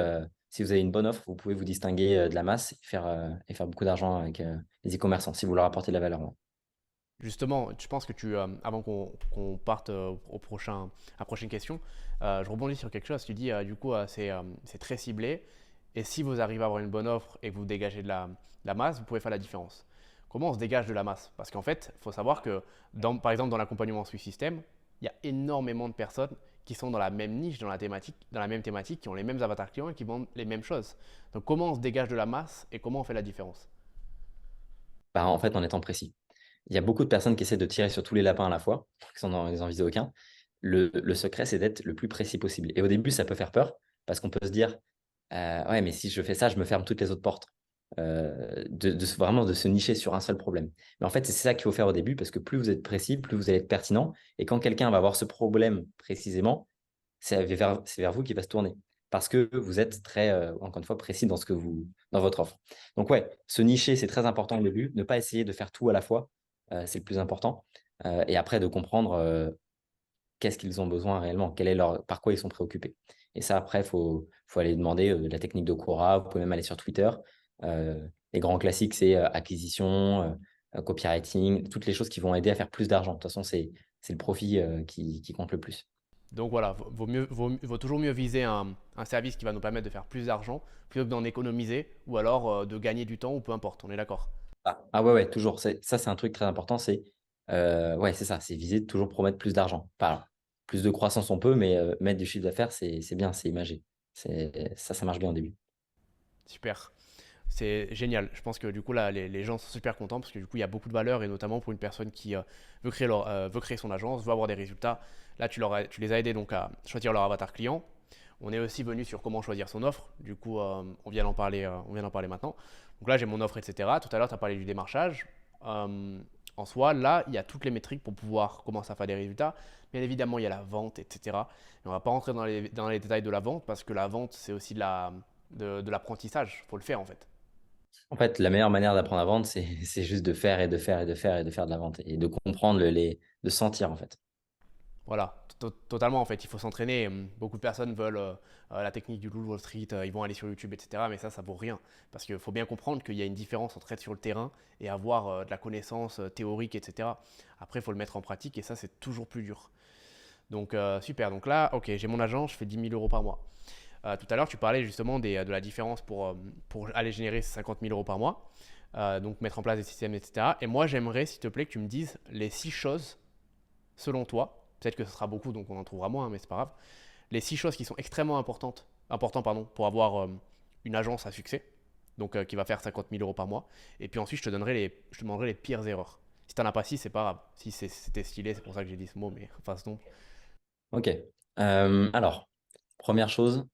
si vous avez une bonne offre, vous pouvez vous distinguer de la masse et faire beaucoup d'argent avec les e-commerçants, si vous leur apportez de la valeur. Ouais. Justement, je pense que avant qu'on parte à la prochaine question, je rebondis sur quelque chose. Tu dis, du coup, c'est très ciblé. Et si vous arrivez à avoir une bonne offre et que vous dégagez de la masse, vous pouvez faire la différence. Comment on se dégage de la masse? Parce qu'en fait, il faut savoir que, par exemple, dans l'accompagnement Swiss System, il y a énormément de personnes qui sont dans la même niche, dans la même thématique, qui ont les mêmes avatars clients et qui vendent les mêmes choses. Donc, comment on se dégage de la masse et comment on fait la différence? Bah, en fait, en étant précis. Il y a beaucoup de personnes qui essaient de tirer sur tous les lapins à la fois, qui sont dans, ils n'en visent aucun. Le secret, c'est d'être le plus précis possible. Et au début, ça peut faire peur, parce qu'on peut se dire, ouais, mais si je fais ça, je me ferme toutes les autres portes. Vraiment de se nicher sur un seul problème. Mais en fait, c'est ça qu'il faut faire au début, parce que plus vous êtes précis, plus vous allez être pertinent. Et quand quelqu'un va avoir ce problème précisément, c'est vers vous qu'il va se tourner. Parce que vous êtes très, encore une fois, précis dans votre offre. Donc, ouais, se nicher, c'est très important au début. Ne pas essayer de faire tout à la fois, c'est le plus important. Et après, de comprendre qu'est-ce qu'ils ont besoin réellement, par quoi ils sont préoccupés. Et ça, après, faut aller demander la technique de Quora. Vous pouvez même aller sur Twitter. Les grands classiques, c'est acquisition, copywriting, toutes les choses qui vont aider à faire plus d'argent. De toute façon, c'est le profit qui compte le plus. Donc voilà, vaut toujours mieux viser un service qui va nous permettre de faire plus d'argent plutôt que d'en économiser ou alors de gagner du temps ou peu importe, on est d'accord. Ouais, ouais, toujours. Ça, c'est un truc très important. Ouais, c'est ça. C'est viser de toujours promettre plus d'argent. Pas plus de croissance, on peut, mais mettre du chiffre d'affaires, c'est bien, c'est imagé. Ça marche bien au début. Super, c'est génial. Je pense que du coup là, les gens sont super contents parce que du coup il y a beaucoup de valeur et notamment pour une personne qui veut créer son agence, veut avoir des résultats. Là, tu les as aidés donc à choisir leur avatar client. On est aussi venu sur comment choisir son offre. Du coup, on vient d'en parler maintenant. Donc là, j'ai mon offre, etc. Tout à l'heure, tu as parlé du démarchage. Euh, En soi, là, il y a toutes les métriques pour pouvoir commencer à faire des résultats. Bien évidemment, il y a la vente, etc. Et on ne va pas rentrer dans les détails de la vente parce que la vente, c'est aussi de l'apprentissage. Il faut le faire en fait. En fait, la meilleure manière d'apprendre à vendre, c'est juste de faire et de faire et de faire et de faire de la vente et de comprendre de sentir, en fait. Voilà, totalement en fait, il faut s'entraîner. Beaucoup de personnes veulent la technique du loup de Wall Street, ils vont aller sur YouTube, etc. Mais ça vaut rien. Parce qu'il faut bien comprendre qu'il y a une différence entre être sur le terrain et avoir de la connaissance théorique, etc. Après, il faut le mettre en pratique et ça, c'est toujours plus dur. Donc, super. Donc là, ok, j'ai mon agent, je fais 10 000 € par mois. Tout à l'heure, tu parlais justement de la différence pour aller générer ces 50 000 € par mois. Donc, mettre en place des systèmes, etc. Et moi, j'aimerais, s'il te plaît, que tu me dises les 6 choses selon toi, peut-être que ce sera beaucoup, donc on en trouvera moins, mais c'est pas grave, les 6 choses qui sont extrêmement importantes pardon, pour avoir une agence à succès, donc qui va faire 50 000 € par mois. Et puis ensuite, je te demanderai les pires erreurs. Si t'en as pas 6, c'est pas grave. Si c'était stylé, c'est pour ça que j'ai dit ce mot, mais enfin, non. Ok. Alors, première chose,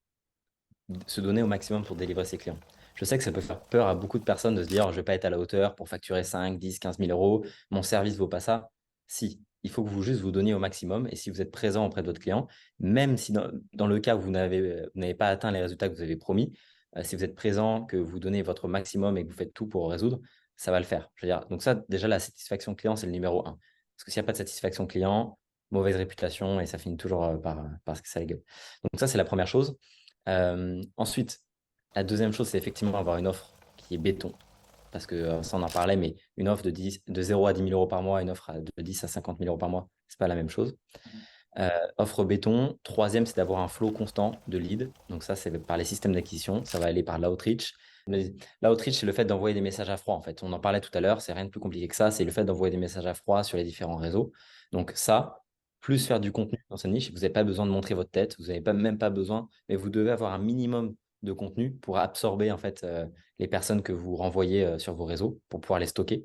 se donner au maximum pour délivrer ses clients. Je sais que ça peut faire peur à beaucoup de personnes de se dire, je ne vais pas être à la hauteur pour facturer 5, 10, 15 000 euros, mon service ne vaut pas ça. Si, il faut que vous juste vous donniez au maximum. Et si vous êtes présent auprès de votre client, même si dans le cas où vous n'avez pas atteint les résultats que vous avez promis, si vous êtes présent, que vous donnez votre maximum et que vous faites tout pour résoudre, ça va le faire. Je veux dire, donc ça, déjà, la satisfaction client, c'est le numéro un. Parce que s'il n'y a pas de satisfaction client, mauvaise réputation et ça finit toujours par se casser la gueule. Donc ça, c'est la première chose. Ensuite, la deuxième chose, c'est effectivement avoir une offre qui est béton. Parce que ça, on en parlait, mais une offre de 0 à 10 000 € par mois, une offre de 10 à 50 000 € par mois, c'est pas la même chose. Euh, Offre béton. Troisième, c'est d'avoir un flow constant de leads. Donc ça, c'est par les systèmes d'acquisition. Ça va aller par l'outreach. L'outreach, c'est le fait d'envoyer des messages à froid, en fait. On en parlait tout à l'heure, c'est rien de plus compliqué que ça. C'est le fait d'envoyer des messages à froid sur les différents réseaux. Donc ça, plus faire du contenu dans sa niche. Vous n'avez pas besoin de montrer votre tête. Vous n'avez même pas besoin, mais vous devez avoir un minimum de contenu pour absorber en fait les personnes que vous renvoyez sur vos réseaux pour pouvoir les stocker.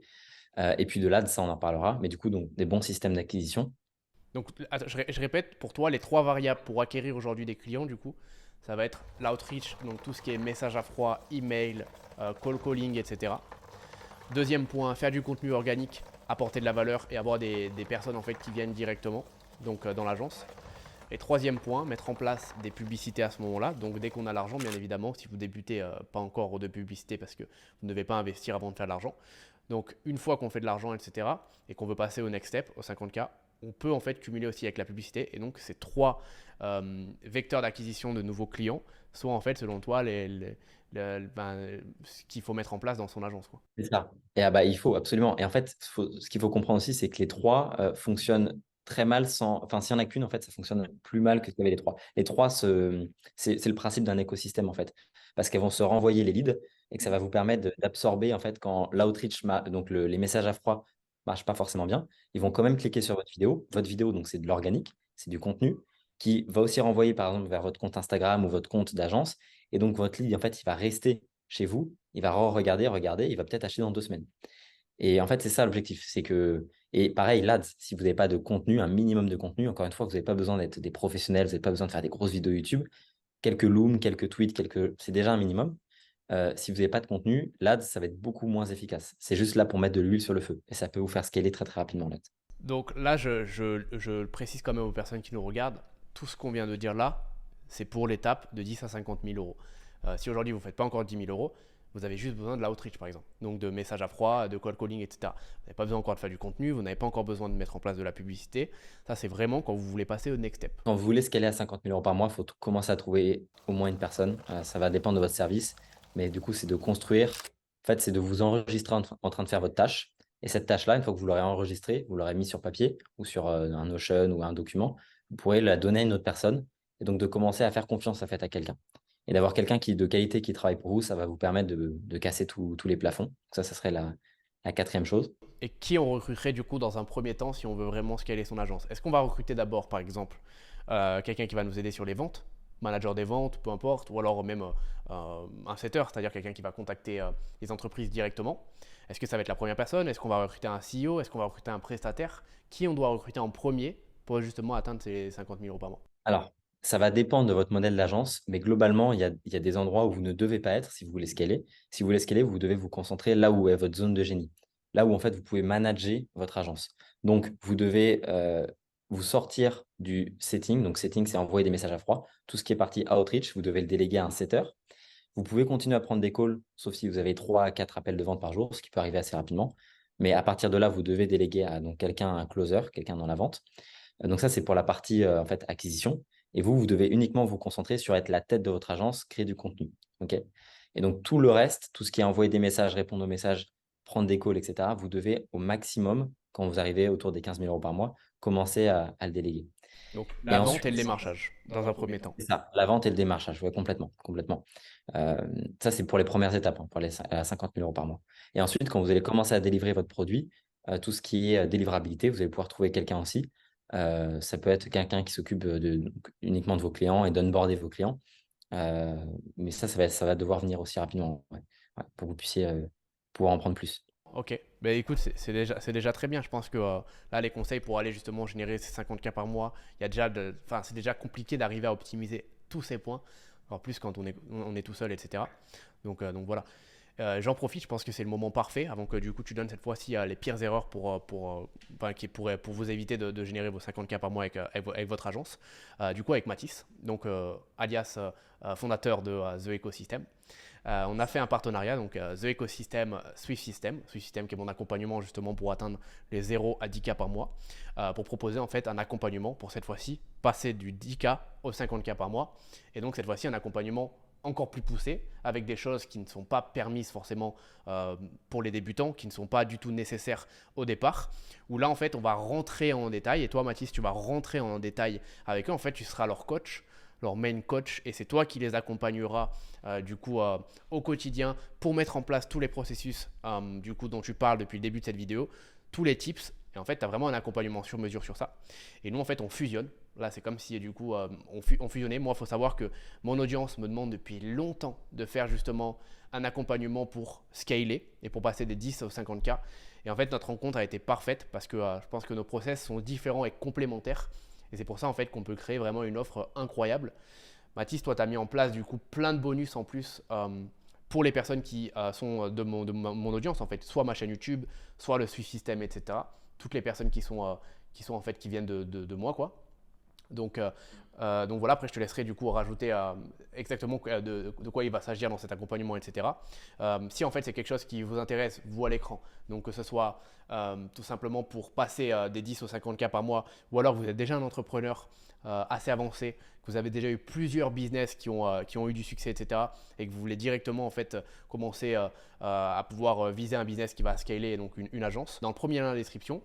Et puis de là, ça, on en parlera. Mais du coup, donc, des bons systèmes d'acquisition. Donc, attends, je répète, pour toi, les 3 variables pour acquérir aujourd'hui des clients, du coup, ça va être l'outreach, donc tout ce qui est message à froid, email, call calling, etc. Deuxième point, faire du contenu organique, apporter de la valeur et avoir des personnes en fait qui viennent directement donc dans l'agence. Et troisième point, mettre en place des publicités à ce moment-là. Donc dès qu'on a l'argent, bien évidemment, si vous débutez pas encore de publicité parce que vous ne devez pas investir avant de faire de l'argent. Donc une fois qu'on fait de l'argent, etc., et qu'on veut passer au next step, au 50K, on peut en fait cumuler aussi avec la publicité. Et donc ces trois vecteurs d'acquisition de nouveaux clients sont en fait selon toi ce qu'il faut mettre en place dans son agence, quoi. C'est ça. Et bah, il faut absolument. Et en fait, ce qu'il faut comprendre aussi, c'est que les trois fonctionnent très mal sans. Enfin, s'il n'y en a qu'une, en fait, ça fonctionne plus mal que s'il y avait les trois. Les trois, c'est le principe d'un écosystème, en fait. Parce qu'elles vont se renvoyer les leads et que ça va vous permettre d'absorber, en fait, quand l'outreach, donc les messages à froid, marchent pas forcément bien. Ils vont quand même cliquer sur votre vidéo. Votre vidéo, donc, c'est de l'organique, c'est du contenu qui va aussi renvoyer, par exemple, vers votre compte Instagram ou votre compte d'agence. Et donc, votre lead, en fait, il va rester chez vous, il va regarder, il va peut-être acheter dans 2 semaines. Et en fait, c'est ça l'objectif. C'est que, et pareil, l'ADS, si vous n'avez pas de contenu, un minimum de contenu, encore une fois, vous n'avez pas besoin d'être des professionnels, vous n'avez pas besoin de faire des grosses vidéos YouTube, quelques looms, quelques tweets, c'est déjà un minimum. Si vous n'avez pas de contenu, l'ADS, ça va être beaucoup moins efficace. C'est juste là pour mettre de l'huile sur le feu. Et ça peut vous faire scaler très, très rapidement l'ADS. Donc là, je précise quand même aux personnes qui nous regardent, tout ce qu'on vient de dire là, c'est pour l'étape de 10 à 50 000 euros. Si aujourd'hui vous ne faites pas encore 10 000 euros, vous avez juste besoin de l'outreach par exemple, donc de messages à froid, de call calling, etc. Vous n'avez pas besoin encore de faire du contenu, vous n'avez pas encore besoin de mettre en place de la publicité. Ça, c'est vraiment quand vous voulez passer au next step. Quand vous voulez scaler à 50 000 euros par mois, il faut commencer à trouver au moins une personne. Ça va dépendre de votre service. Mais du coup, c'est de construire. En fait, c'est de vous enregistrer en train de faire votre tâche. Et cette tâche-là, une fois que vous l'aurez enregistrée, vous l'aurez mis sur papier ou sur un Notion ou un document, vous pourrez la donner à une autre personne. Et donc, de commencer à faire confiance en fait, à quelqu'un. Et d'avoir quelqu'un de qualité qui travaille pour vous, ça va vous permettre de casser tous les plafonds. Ça serait la quatrième chose. Et qui on recruterait du coup dans un premier temps si on veut vraiment scaler son agence? Est-ce qu'on va recruter d'abord par exemple quelqu'un qui va nous aider sur les ventes, manager des ventes, peu importe, ou alors même un setter, c'est-à-dire quelqu'un qui va contacter les entreprises directement? Est-ce que ça va être la première personne? Est-ce qu'on va recruter un CEO? Est-ce qu'on va recruter un prestataire? Qui on doit recruter en premier pour justement atteindre ces 50 000 euros par mois? Alors, ça va dépendre de votre modèle d'agence, mais globalement, il y a des endroits où vous ne devez pas être si vous voulez scaler. Si vous voulez scaler, vous devez vous concentrer là où est votre zone de génie, là où en fait vous pouvez manager votre agence. Donc, vous devez vous sortir du setting. Donc, setting, c'est envoyer des messages à froid. Tout ce qui est partie outreach, vous devez le déléguer à un setter. Vous pouvez continuer à prendre des calls, sauf si vous avez 3 à 4 appels de vente par jour, ce qui peut arriver assez rapidement. Mais à partir de là, vous devez déléguer à donc quelqu'un, un closer, quelqu'un dans la vente. Donc ça, c'est pour la partie en fait, acquisition. Et vous devez uniquement vous concentrer sur être la tête de votre agence, créer du contenu. Ok. Et donc tout le reste, tout ce qui est envoyer des messages, répondre aux messages, prendre des calls, etc., vous devez au maximum, quand vous arrivez autour des 15 000 euros par mois, commencer à le déléguer. Donc Et la vente et le ensuite, démarchage dans un premier temps. c'est ça, la vente et le démarchage, ouais, complètement, complètement. Euh, Ça, c'est pour les premières étapes, hein, pour les à 50 000 euros par mois. Et ensuite, quand vous allez commencer à délivrer votre produit, tout ce qui est délivrabilité, vous allez pouvoir trouver quelqu'un aussi. Ça peut être quelqu'un qui s'occupe uniquement de vos clients et d'onboarder vos clients. Mais ça va devoir venir aussi rapidement, ouais, ouais, pour que vous puissiez pouvoir en prendre plus. Ok, ben écoute, c'est déjà très bien. Je pense que là, les conseils pour aller justement générer ces 50K par mois, il y a déjà enfin, c'est déjà compliqué d'arriver à optimiser tous ces points, encore plus quand on est tout seul, etc. Donc voilà. J'en profite, je pense que c'est le moment parfait avant que du coup tu donnes cette fois-ci les pires erreurs enfin, qui pourraient pour vous éviter de générer vos 50K par mois avec votre agence. Du coup avec Mathis, donc alias fondateur de The Ecosystem. On a fait un partenariat, donc The Ecosystem, Swift System qui est mon accompagnement justement pour atteindre les 0 à 10K par mois, pour proposer en fait un accompagnement pour cette fois-ci passer du 10K au 50K par mois, et donc cette fois-ci un accompagnement encore plus poussé, avec des choses qui ne sont pas permises forcément pour les débutants, qui ne sont pas du tout nécessaires au départ, où là en fait on va rentrer en détail, et toi Mathis tu vas rentrer en détail avec eux, en fait tu seras leur coach, leur main coach, et c'est toi qui les accompagneras du coup au quotidien pour mettre en place tous les processus du coup dont tu parles depuis le début de cette vidéo, tous les tips, et en fait tu as vraiment un accompagnement sur mesure sur ça. Et nous en fait on fusionne. Là, c'est comme si du coup on fusionnait. Moi, il faut savoir que mon audience me demande depuis longtemps de faire justement un accompagnement pour scaler et pour passer des 10 aux 50K. Et en fait, notre rencontre a été parfaite parce que je pense que nos process sont différents et complémentaires. Et c'est pour ça en fait qu'on peut créer vraiment une offre incroyable. Mathis, toi, tu as mis en place du coup plein de bonus en plus pour les personnes qui sont de mon audience en fait, soit ma chaîne YouTube, soit le Swift System, etc. Toutes les personnes qui sont en fait qui viennent de moi quoi. Donc Donc voilà, après je te laisserai du coup rajouter exactement de quoi il va s'agir dans cet accompagnement, etc. Si en fait c'est quelque chose qui vous intéresse, vous à l'écran, donc que ce soit tout simplement pour passer des 10 au 50K par mois, ou alors vous êtes déjà un entrepreneur assez avancé, que vous avez déjà eu plusieurs business qui ont eu du succès, etc. Et que vous voulez directement en fait commencer à pouvoir viser un business qui va scaler, et donc une agence. Dans le premier lien de la description,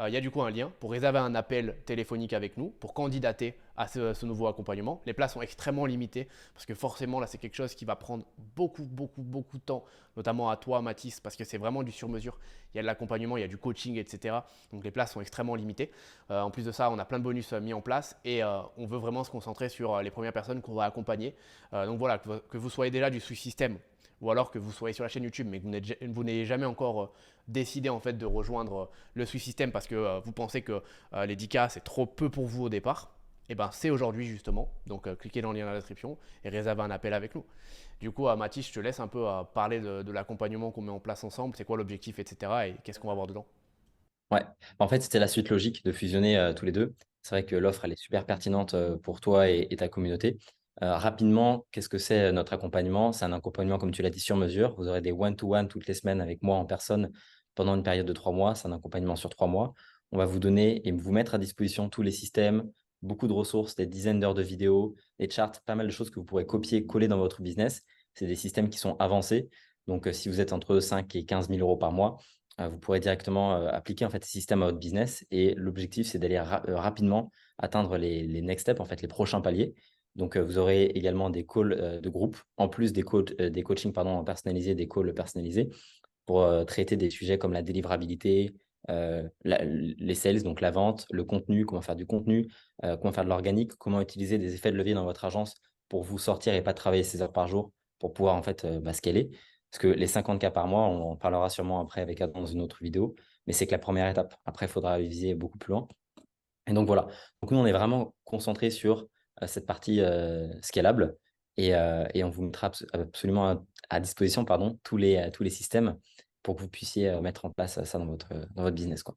il y a du coup un lien pour réserver un appel téléphonique avec nous, pour candidater à ce nouveau accompagnement. Les places sont extrêmement limitées parce que forcément là c'est quelque chose qui va prendre beaucoup de temps, notamment à toi Mathis, parce que c'est vraiment du sur-mesure. Il y a de l'accompagnement, il y a du coaching, etc. Donc les places sont extrêmement limitées. En plus de ça, on a plein de bonus mis en place et on veut vraiment se concentrer sur les premières personnes qu'on va accompagner. Donc voilà, que vous soyez déjà du sous-système ou alors que vous soyez sur la chaîne YouTube mais que vous n'ayez jamais encore décidé en fait de rejoindre le sous-système parce que vous pensez que les 10K c'est trop peu pour vous au départ, et ben c'est aujourd'hui justement. Donc cliquez dans le lien dans la description et réservez un appel avec nous. Du coup, Mathis, je te laisse un peu parler de l'accompagnement qu'on met en place ensemble, c'est quoi l'objectif, etc. et qu'est-ce qu'on va voir dedans. Ouais, en fait, c'était la suite logique de fusionner tous les deux. C'est vrai que l'offre, elle est super pertinente pour toi et ta communauté. Rapidement, qu'est-ce que c'est notre accompagnement? C'est un accompagnement, comme tu l'as dit, sur mesure. Vous aurez des one-to-one toutes les semaines avec moi en personne pendant une période de 3 mois. C'est un accompagnement sur 3 mois. On va vous donner et vous mettre à disposition tous les systèmes, beaucoup de ressources, des dizaines d'heures de vidéos, des charts, pas mal de choses que vous pourrez copier, coller dans votre business. C'est des systèmes qui sont avancés. Donc, si vous êtes entre 5 et 15 000 euros par mois, vous pourrez directement appliquer en fait, ces systèmes à votre business. Et l'objectif, c'est d'aller rapidement atteindre les next steps, en fait, les prochains paliers. Donc, vous aurez également des calls de groupe, en plus des coachings pardon, personnalisés, des calls personnalisés pour traiter des sujets comme la délivrabilité, les sales, donc la vente, le contenu, comment faire du contenu, comment faire de l'organique, comment utiliser des effets de levier dans votre agence pour vous sortir et pas travailler 16 heures par jour pour pouvoir en fait scaler. Parce que les 50K par mois, on en parlera sûrement après avec Adam dans une autre vidéo, mais c'est que la première étape. Après, il faudra viser beaucoup plus loin. Et donc voilà. Donc nous, on est vraiment concentré sur cette partie scalable et on vous mettra absolument à disposition pardon, tous les systèmes pour que vous puissiez mettre en place ça dans votre business, quoi.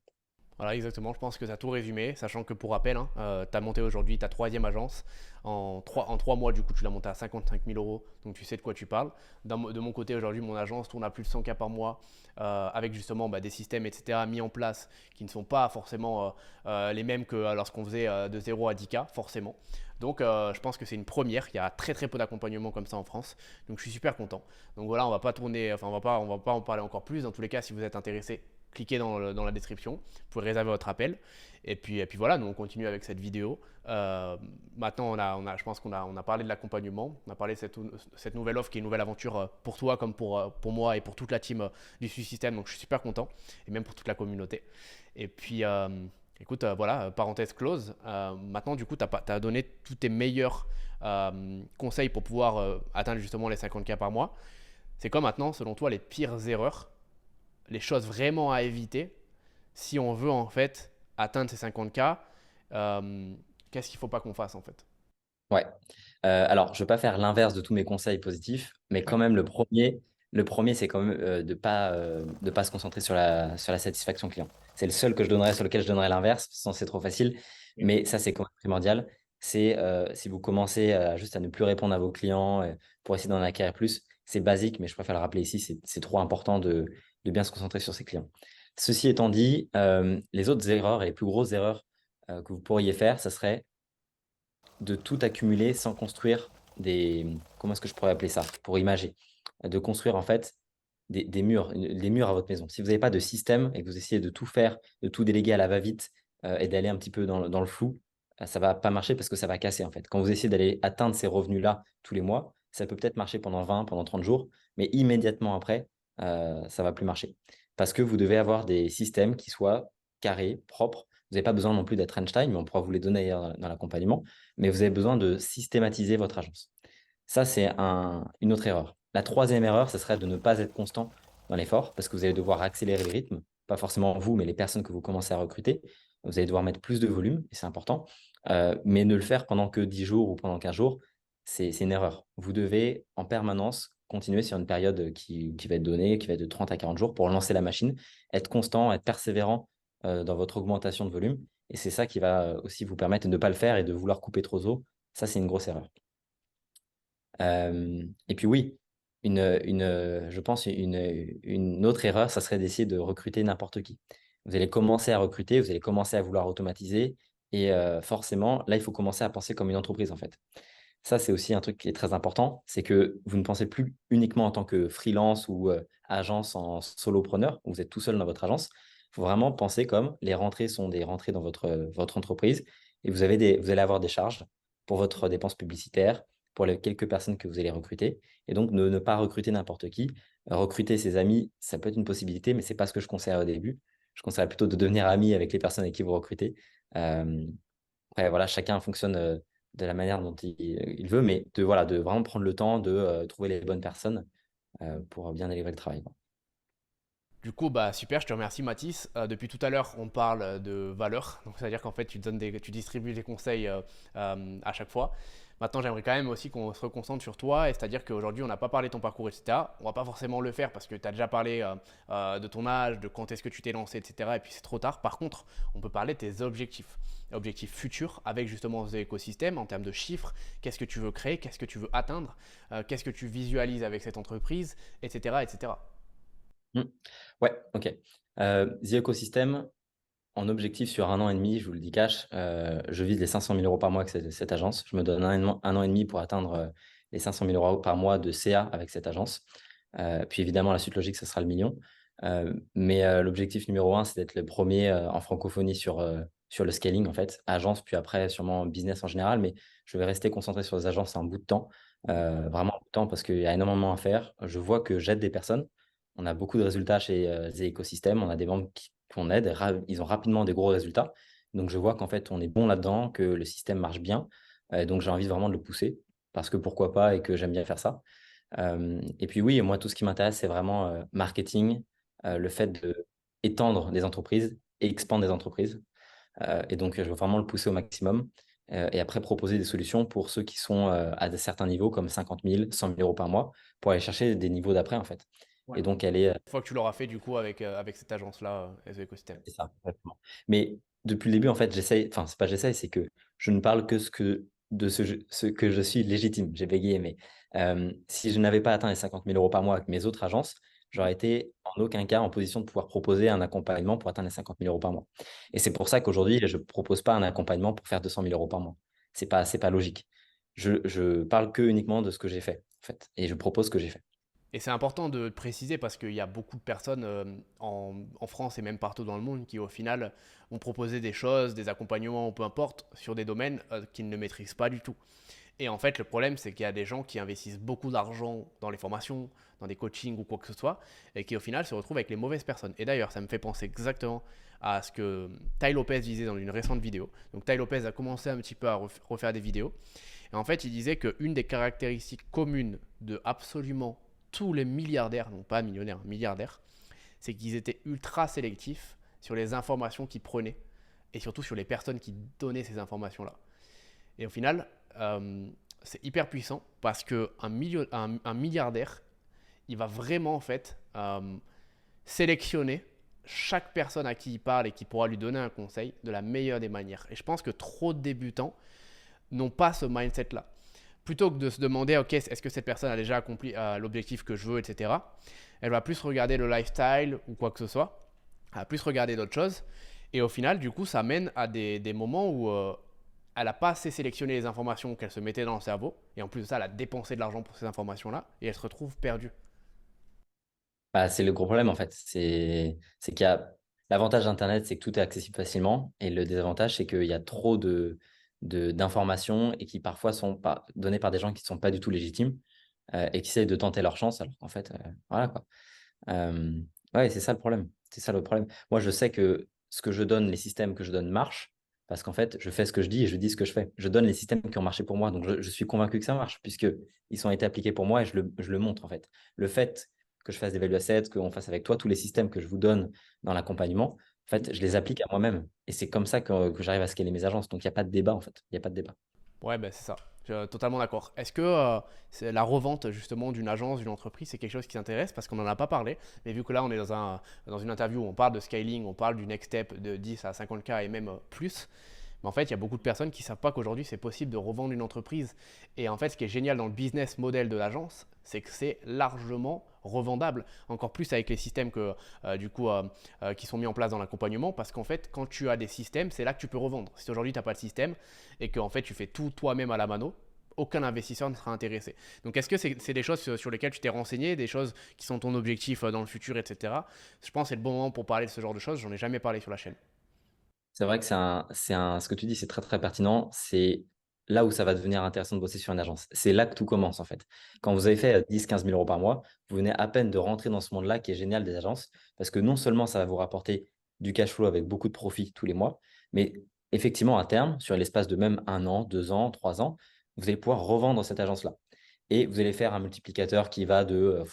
Voilà, exactement. Je pense que tu as tout résumé, sachant que pour rappel, tu as monté aujourd'hui ta troisième agence. En 3 mois, du coup, tu l'as montée à 55 000 euros. Donc, tu sais de quoi tu parles. De mon côté, aujourd'hui, mon agence tourne à plus de 100K par mois avec justement des systèmes, etc., mis en place qui ne sont pas forcément les mêmes que lorsqu'on faisait de 0 à 10K, forcément. Donc, je pense que c'est une première. Il y a très peu d'accompagnement comme ça en France. Donc, je suis super content. Donc, voilà, on va pas tourner, enfin, on va pas en parler encore plus. Dans tous les cas, si vous êtes intéressé, cliquez dans la description, vous pouvez réserver votre appel. Et puis voilà, nous on continue avec cette vidéo. Maintenant, je pense qu'on a parlé de l'accompagnement, on a parlé de cette nouvelle offre qui est une nouvelle aventure pour toi comme pour moi et pour toute la team du Système. Donc je suis super content, et même pour toute la communauté. Et puis, écoute, voilà, parenthèse close. Maintenant, du coup, tu as donné tous tes meilleurs conseils pour pouvoir atteindre justement les 50K par mois. C'est quoi maintenant, selon toi, les pires erreurs, les choses vraiment à éviter si on veut en fait atteindre ces 50K? Qu'est-ce qu'il ne faut pas qu'on fasse en fait? Ouais. Alors, je ne vais pas faire l'inverse de tous mes conseils positifs, mais Ouais. quand même, le premier c'est quand même de pas se concentrer sur la satisfaction client. C'est le seul que je donnerais, sur lequel je donnerais l'inverse, sinon c'est trop facile. Mais ça, c'est quand même primordial. C'est si vous commencez juste à ne plus répondre à vos clients pour essayer d'en acquérir plus, c'est basique, mais je préfère le rappeler ici, c'est trop important de bien se concentrer sur ses clients. Ceci étant dit, les autres erreurs et les plus grosses erreurs que vous pourriez faire, ça serait de tout accumuler sans construire comment est-ce que je pourrais appeler ça pour imager, de construire en fait des murs, des murs à votre maison. Si vous n'avez pas de système et que vous essayez de tout faire, de tout déléguer à la va-vite et d'aller un petit peu dans le flou, ça va pas marcher parce que ça va casser en fait. Quand vous essayez d'aller atteindre ces revenus-là tous les mois, ça peut peut-être marcher pendant 20, pendant 30 jours, mais immédiatement après, ça va plus marcher. Parce que vous devez avoir des systèmes qui soient carrés, propres. Vous n'avez pas besoin non plus d'être Einstein, mais on pourra vous les donner d'ailleurs dans l'accompagnement, mais vous avez besoin de systématiser votre agence. Ça, c'est une autre erreur. La troisième erreur, ce serait de ne pas être constant dans l'effort parce que vous allez devoir accélérer le rythme. Pas forcément vous, mais les personnes que vous commencez à recruter. Vous allez devoir mettre plus de volume et c'est important. Mais ne le faire pendant que 10 jours ou pendant 15 jours, c'est une erreur. Vous devez en permanence continuer sur une période qui va être donnée, qui va être de 30 à 40 jours pour lancer la machine, être constant, être persévérant dans votre augmentation de volume. Et c'est ça qui va aussi vous permettre de ne pas le faire et de vouloir couper trop tôt Ça, c'est une grosse erreur. Et puis oui, je pense une autre erreur, ça serait d'essayer de recruter n'importe qui. Vous allez commencer à recruter, vous allez commencer à vouloir automatiser et forcément, là, il faut commencer à penser comme une entreprise en fait. Ça, c'est aussi un truc qui est très important, c'est que vous ne pensez plus uniquement en tant que freelance ou agence en solopreneur, où vous êtes tout seul dans votre agence. Il faut vraiment penser comme les rentrées sont des rentrées dans votre entreprise et vous allez avoir des charges pour votre dépense publicitaire, pour les quelques personnes que vous allez recruter. Et donc, ne pas recruter n'importe qui. Recruter ses amis, ça peut être une possibilité, mais ce n'est pas ce que je conseille au début. Je conseille plutôt de devenir ami avec les personnes avec qui vous recrutez. Euh, Après, voilà, chacun fonctionne de la manière dont il veut, mais voilà, de vraiment prendre le temps de trouver les bonnes personnes pour bien délivrer le travail, quoi. Du coup, bah super, je te remercie Mathis. Depuis tout à l'heure, on parle de valeur. Donc, c'est-à-dire qu'en fait, tu distribues des conseils à chaque fois. Maintenant, j'aimerais quand même aussi qu'on se reconcentre sur toi. Et c'est-à-dire qu'aujourd'hui, on n'a pas parlé de ton parcours, etc. On va pas forcément le faire parce que tu as déjà parlé de ton âge, de quand est-ce que tu t'es lancé, etc. Et puis, c'est trop tard. Par contre, on peut parler de tes objectifs. Objectifs futurs avec justement ce écosystème en termes de chiffres. Qu'est-ce que tu veux créer? Qu'est-ce que tu veux atteindre? Qu'est-ce que tu visualises avec cette entreprise, etc., etc. Hmm. Ouais, ok. The Ecosystem, en objectif sur 1 an et demi, je vous le dis cash, je vise les 500 000 euros par mois avec cette agence. Je me donne un an et demi pour atteindre les 500 000 euros par mois de CA avec cette agence. Puis évidemment, la suite logique, ce sera le million. Mais l'objectif numéro un, c'est d'être le premier en francophonie sur le scaling, en fait, agence, puis après sûrement business en général. Mais je vais rester concentré sur les agences un bout de temps, vraiment un bout de temps, parce qu'il y a énormément à faire. Je vois que j'aide des personnes. On a beaucoup de résultats chez The Ecosystem. On a des membres qu'on aide. Ils ont rapidement des gros résultats. Donc, je vois qu'en fait, on est bon là-dedans, que le système marche bien. Donc, j'ai envie vraiment de le pousser parce que pourquoi pas et que j'aime bien faire ça. Et puis oui, moi, tout ce qui m'intéresse, c'est vraiment marketing, le fait de étendre des entreprises et expandre des entreprises. Et donc, je veux vraiment le pousser au maximum. Et après, proposer des solutions pour ceux qui sont à certains niveaux, comme 50 000, 100 000 euros par mois, pour aller chercher des niveaux d'après, en fait. Ouais. Et donc, aller Une fois que tu l'auras fait du coup avec cette agence-là, SE Ecosystem. c'est ça, exactement. Mais depuis le début, en fait, enfin, c'est pas j'essaye, c'est que je ne parle que ce que je suis légitime. J'ai bégayé, mais si je n'avais pas atteint les 50 000 euros par mois avec mes autres agences, j'aurais été en aucun cas en position de pouvoir proposer un accompagnement pour atteindre les 50 000 euros par mois. Et c'est pour ça qu'aujourd'hui, je ne propose pas un accompagnement pour faire 200 000 euros par mois. C'est pas logique. Je parle que uniquement de ce que j'ai fait, en fait, et je propose ce que j'ai fait. Et c'est important de préciser parce qu'il y a beaucoup de personnes en France et même partout dans le monde qui au final vont proposer des choses, des accompagnements ou peu importe sur des domaines qu'ils ne maîtrisent pas du tout. Et en fait, le problème, c'est qu'il y a des gens qui investissent beaucoup d'argent dans les formations, dans des coachings ou quoi que ce soit, et qui au final se retrouvent avec les mauvaises personnes. Et d'ailleurs, ça me fait penser exactement à ce que Tai Lopez disait dans une récente vidéo. Donc Tai Lopez a commencé un petit peu à refaire des vidéos. Et en fait, il disait qu'une des caractéristiques communes de absolument tous les milliardaires, non pas millionnaires, milliardaires, c'est qu'ils étaient ultra sélectifs sur les informations qu'ils prenaient et surtout sur les personnes qui donnaient ces informations-là. Et au final, c'est hyper puissant parce qu'un un milliardaire, il va vraiment en fait sélectionner chaque personne à qui il parle et qui pourra lui donner un conseil de la meilleure des manières. Et je pense que trop de débutants n'ont pas ce mindset-là. Plutôt que de se demander, ok, est-ce que cette personne a déjà accompli l'objectif que je veux, etc., elle va plus regarder le lifestyle ou quoi que ce soit, elle va plus regarder d'autres choses. Et au final, du coup, ça mène à des moments où elle n'a pas assez sélectionné les informations qu'elle se mettait dans le cerveau. Et en plus de ça, elle a dépensé de l'argent pour ces informations-là. Et elle se retrouve perdue. Bah, c'est le gros problème en fait. C'est qu'il y a l'avantage d'Internet, c'est que tout est accessible facilement. Et le désavantage, c'est qu'il y a trop d'informations et qui parfois sont données par des gens qui ne sont pas du tout légitimes et qui essayent de tenter leur chance. Alors qu'en fait, voilà quoi. Euh, ouais, c'est ça le problème. C'est ça le problème. Moi, je sais que ce que je donne, les systèmes que je donne marchent parce qu'en fait, je fais ce que je dis et je dis ce que je fais. Je donne les systèmes qui ont marché pour moi. Donc, je suis convaincu que ça marche puisque ils ont été appliqués pour moi et je le montre en fait. Le fait que je fasse des value assets, qu'on fasse avec toi tous les systèmes que je vous donne dans l'accompagnement, en fait, je les applique à moi-même. Et c'est comme ça que j'arrive à scaler mes agences. Donc, il n'y a pas de débat en fait. Il n'y a pas de débat. Ouais, ben c'est ça. Je suis totalement d'accord. Est-ce que la revente justement d'une agence, d'une entreprise, c'est quelque chose qui t'intéresse? Parce qu'on n'en a pas parlé, mais vu que là on est dans une interview où on parle de scaling, on parle du next step de 10 à 50K et même plus, Mais en fait, il y a beaucoup de personnes qui ne savent pas qu'aujourd'hui, c'est possible de revendre une entreprise. Et en fait, ce qui est génial dans le business model de l'agence, c'est que c'est largement revendable. Encore plus avec les systèmes qui sont mis en place dans l'accompagnement. Parce qu'en fait, quand tu as des systèmes, c'est là que tu peux revendre. Si aujourd'hui, tu n'as pas de système et que en fait, tu fais tout toi-même à la mano, aucun investisseur ne sera intéressé. Donc, est-ce que c'est des choses sur lesquelles tu t'es renseigné, des choses qui sont ton objectif dans le futur, etc. Je pense que c'est le bon moment pour parler de ce genre de choses. J'en ai jamais parlé sur la chaîne. C'est vrai que ce que tu dis, c'est très très pertinent. C'est là où ça va devenir intéressant de bosser sur une agence. C'est là que tout commence en fait. Quand vous avez fait 10-15 000 euros par mois, vous venez à peine de rentrer dans ce monde-là qui est génial des agences parce que non seulement ça va vous rapporter du cash flow avec beaucoup de profit tous les mois, mais effectivement à terme, sur l'espace de même 1 an, 2 ans, 3 ans, vous allez pouvoir revendre cette agence-là. Et vous allez faire un multiplicateur qui va de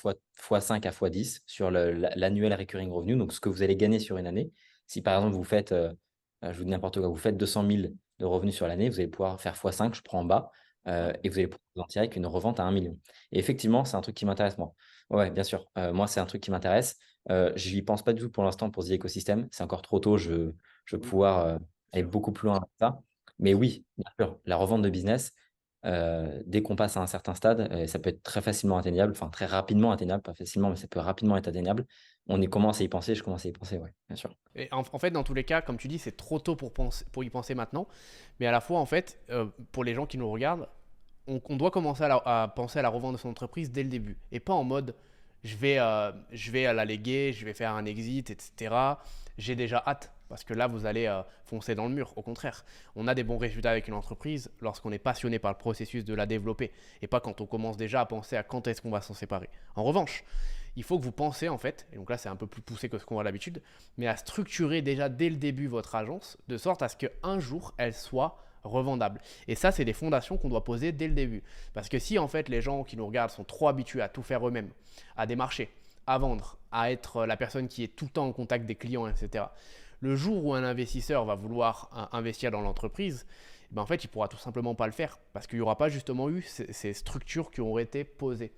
x5 à x10 sur l'annuel recurring revenue, donc ce que vous allez gagner sur une année. Si par exemple vous faites je vous dis n'importe quoi, vous faites 200 000 de revenus sur l'année, vous allez pouvoir faire x5, je prends en bas, Ouais. et vous allez pouvoir vous en tirer avec une revente à 1 million. Et effectivement, c'est un truc qui m'intéresse moi. Ouais, bien sûr. Moi, c'est un truc qui m'intéresse. Je n'y pense pas du tout pour l'instant pour The Ecosystem. C'est encore trop tôt. Je vais Mm. pouvoir aller Sûr. beaucoup plus loin avec ça. Mais oui, bien sûr, la revente de business, dès qu'on passe à un certain stade, ça peut être très facilement atteignable, enfin très rapidement atteignable, pas facilement, mais ça peut rapidement être atteignable. On y commence à y penser, je commence à y penser, ouais, bien sûr. Et en fait, dans tous les cas, comme tu dis, c'est trop tôt pour y penser maintenant. Mais à la fois, en fait, pour les gens qui nous regardent, on doit commencer à penser à la revente de son entreprise dès le début. Et pas en mode, je vais la léguer, je vais faire un exit, etc. J'ai déjà hâte. Parce que là, vous allez foncer dans le mur. Au contraire, on a des bons résultats avec une entreprise lorsqu'on est passionné par le processus de la développer. Et pas quand on commence déjà à penser à quand est-ce qu'on va s'en séparer. En revanche, il faut que vous pensez en fait, et donc là c'est un peu plus poussé que ce qu'on voit d'habitude, mais à structurer déjà dès le début votre agence de sorte à ce qu'un jour elle soit revendable. Et ça, c'est des fondations qu'on doit poser dès le début. Parce que si en fait les gens qui nous regardent sont trop habitués à tout faire eux-mêmes, à démarcher, à vendre, à être la personne qui est tout le temps en contact des clients, etc., le jour où un investisseur va vouloir investir dans l'entreprise, ben en fait, il ne pourra tout simplement pas le faire parce qu'il n'y aura pas justement eu ces structures qui auraient été posées.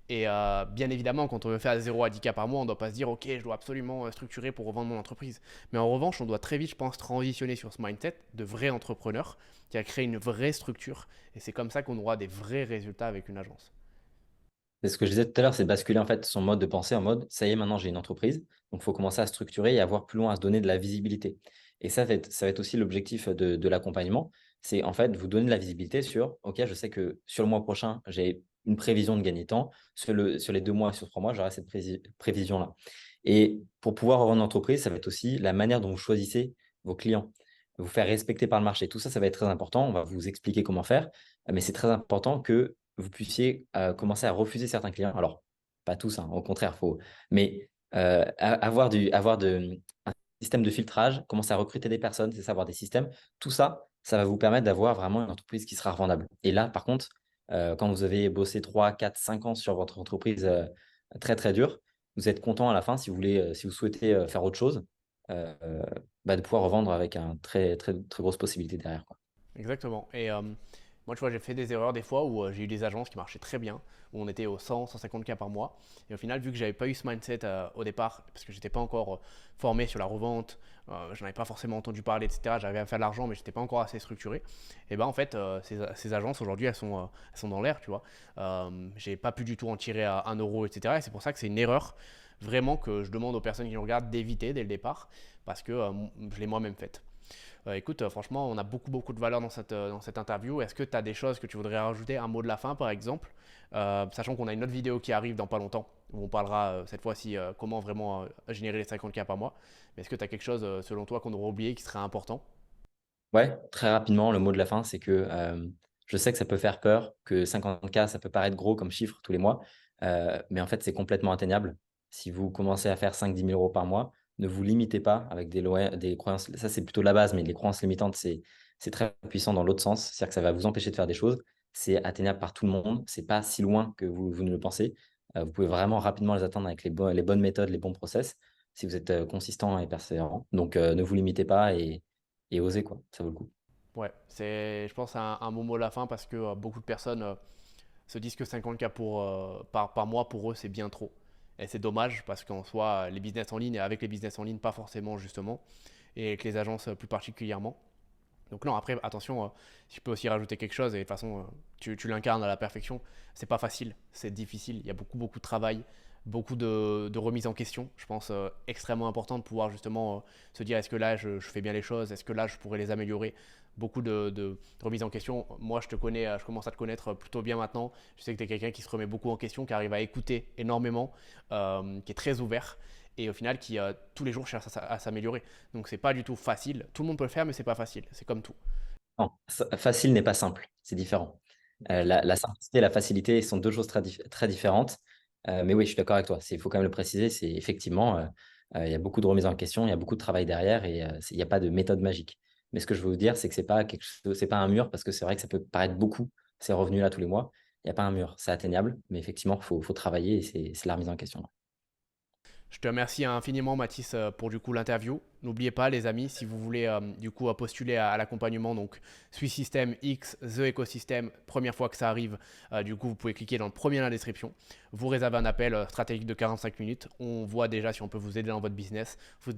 Et bien évidemment, quand on veut faire 0 à 10 cas par mois, on ne doit pas se dire, OK, je dois absolument structurer pour revendre mon entreprise. Mais en revanche, on doit très vite, je pense, transitionner sur ce mindset de vrai entrepreneur qui a créé une vraie structure. Et c'est comme ça qu'on aura des vrais résultats avec une agence. C'est ce que je disais tout à l'heure, c'est basculer en fait son mode de pensée en mode ça y est, maintenant j'ai une entreprise, donc il faut commencer à structurer et à voir plus loin, à se donner de la visibilité. Et ça va être aussi l'objectif de l'accompagnement, c'est en fait vous donner de la visibilité sur OK, je sais que sur le mois prochain, j'ai une prévision de gagner tant, sur les 2 mois et sur 3 mois, j'aurai cette prévision-là. Et pour pouvoir avoir une entreprise, ça va être aussi la manière dont vous choisissez vos clients, vous faire respecter par le marché. Tout ça, ça va être très important. On va vous expliquer comment faire, mais c'est très important que vous puissiez commencer à refuser certains clients. Alors, pas tous, hein, au contraire, faut. Mais un système de filtrage, commencer à recruter des personnes, c'est ça, avoir des systèmes. Tout ça, ça va vous permettre d'avoir vraiment une entreprise qui sera revendable. Et là, par contre, quand vous avez bossé 3, 4, 5 ans sur votre entreprise très, très dur, vous êtes content à la fin si vous voulez, si vous souhaitez faire autre chose, euh, euh, de pouvoir revendre avec un très, très, très grosse possibilité derrière, quoi. Exactement. Et moi, tu vois, j'ai fait des erreurs des fois où j'ai eu des agences qui marchaient très bien, où on était au 100, 150 k par mois. Et au final, vu que j'avais pas eu ce mindset au départ, parce que j'étais pas encore formé sur la revente, j'en avais pas forcément entendu parler, etc. J'arrivais à faire de l'argent, mais j'étais pas encore assez structuré. Et ben en fait, ces agences aujourd'hui, elles sont dans l'air, tu vois. J'ai pas pu du tout en tirer à 1 euro, etc. Et c'est pour ça que c'est une erreur vraiment que je demande aux personnes qui nous regardent d'éviter dès le départ, parce que je l'ai moi-même faite. Écoute, franchement, on a beaucoup, beaucoup de valeur dans cette interview. Est-ce que tu as des choses que tu voudrais rajouter, un mot de la fin par exemple. Sachant qu'on a une autre vidéo qui arrive dans pas longtemps, où on parlera cette fois-ci comment vraiment générer les 50K par mois. Mais est-ce que tu as quelque chose, selon toi, qu'on aurait oublié qui serait important? Ouais, très rapidement, le mot de la fin, c'est que je sais que ça peut faire peur, que 50K, ça peut paraître gros comme chiffre tous les mois, mais en fait, c'est complètement atteignable. Si vous commencez à faire 5-10 000 euros par mois, ne vous limitez pas avec des croyances. Ça, c'est plutôt la base, mais les croyances limitantes, c'est très puissant dans l'autre sens. C'est-à-dire que ça va vous empêcher de faire des choses. C'est atteignable par tout le monde. C'est pas si loin que vous ne le pensez. Vous pouvez vraiment rapidement les atteindre avec les bonnes méthodes, les bons process, si vous êtes consistant et persévérant. Donc, ne vous limitez pas et osez, quoi. Ça vaut le coup. Ouais, je pense, un bon mot de la fin parce que beaucoup de personnes se disent que 50K par mois, pour eux, c'est bien trop. Et c'est dommage parce qu'en soi, les business en ligne, et avec les business en ligne, pas forcément justement, et avec les agences plus particulièrement. Donc non, après, attention, si je peux aussi rajouter quelque chose, et de toute façon, tu l'incarnes à la perfection, c'est pas facile, c'est difficile, il y a beaucoup, beaucoup de travail, beaucoup de remise en question, je pense, extrêmement important de pouvoir justement se dire est-ce que là, je fais bien les choses, est-ce que là, je pourrais les améliorer. Beaucoup de remise en question. Moi, je te connais, je commence à te connaître plutôt bien maintenant. Je sais que tu es quelqu'un qui se remet beaucoup en question, qui arrive à écouter énormément, qui est très ouvert et au final qui tous les jours cherche à s'améliorer. Donc c'est pas du tout facile. Tout le monde peut le faire, mais c'est pas facile. C'est comme tout. Non, facile n'est pas simple, c'est différent. La simplicité et la facilité sont deux choses très différentes. Mais oui, je suis d'accord avec toi. Il faut quand même le préciser, c'est effectivement, il y a beaucoup de remises en question, il y a beaucoup de travail derrière et il n'y a pas de méthode magique. Mais ce que je veux vous dire, c'est que c'est pas un mur, parce que c'est vrai que ça peut paraître beaucoup, ces revenus-là tous les mois. Il n'y a pas un mur, c'est atteignable, mais effectivement, faut travailler et c'est la remise en question. Je te remercie infiniment, Mathis, pour du coup l'interview. N'oubliez pas, les amis, si vous voulez du coup postuler à l'accompagnement, donc Swiss System X, The Ecosystem, première fois que ça arrive, du coup, vous pouvez cliquer dans le premier lien de la description. Vous réservez un appel stratégique de 45 minutes. On voit déjà si on peut vous aider dans votre business, vous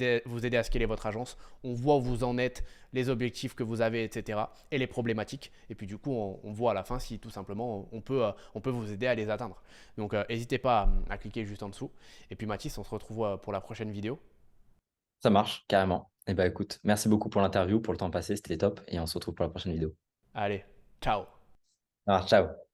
aider à scaler votre agence. On voit où vous en êtes, les objectifs que vous avez, etc. et les problématiques. Et puis du coup, on voit à la fin si tout simplement on peut vous aider à les atteindre. Donc, n'hésitez pas à cliquer juste en dessous. Et puis Mathis, on se retrouve pour la prochaine vidéo. Ça marche, carrément. Eh ben, écoute, merci beaucoup pour l'interview, pour le temps passé, c'était top et on se retrouve pour la prochaine vidéo. Allez, ciao. Alors, ciao.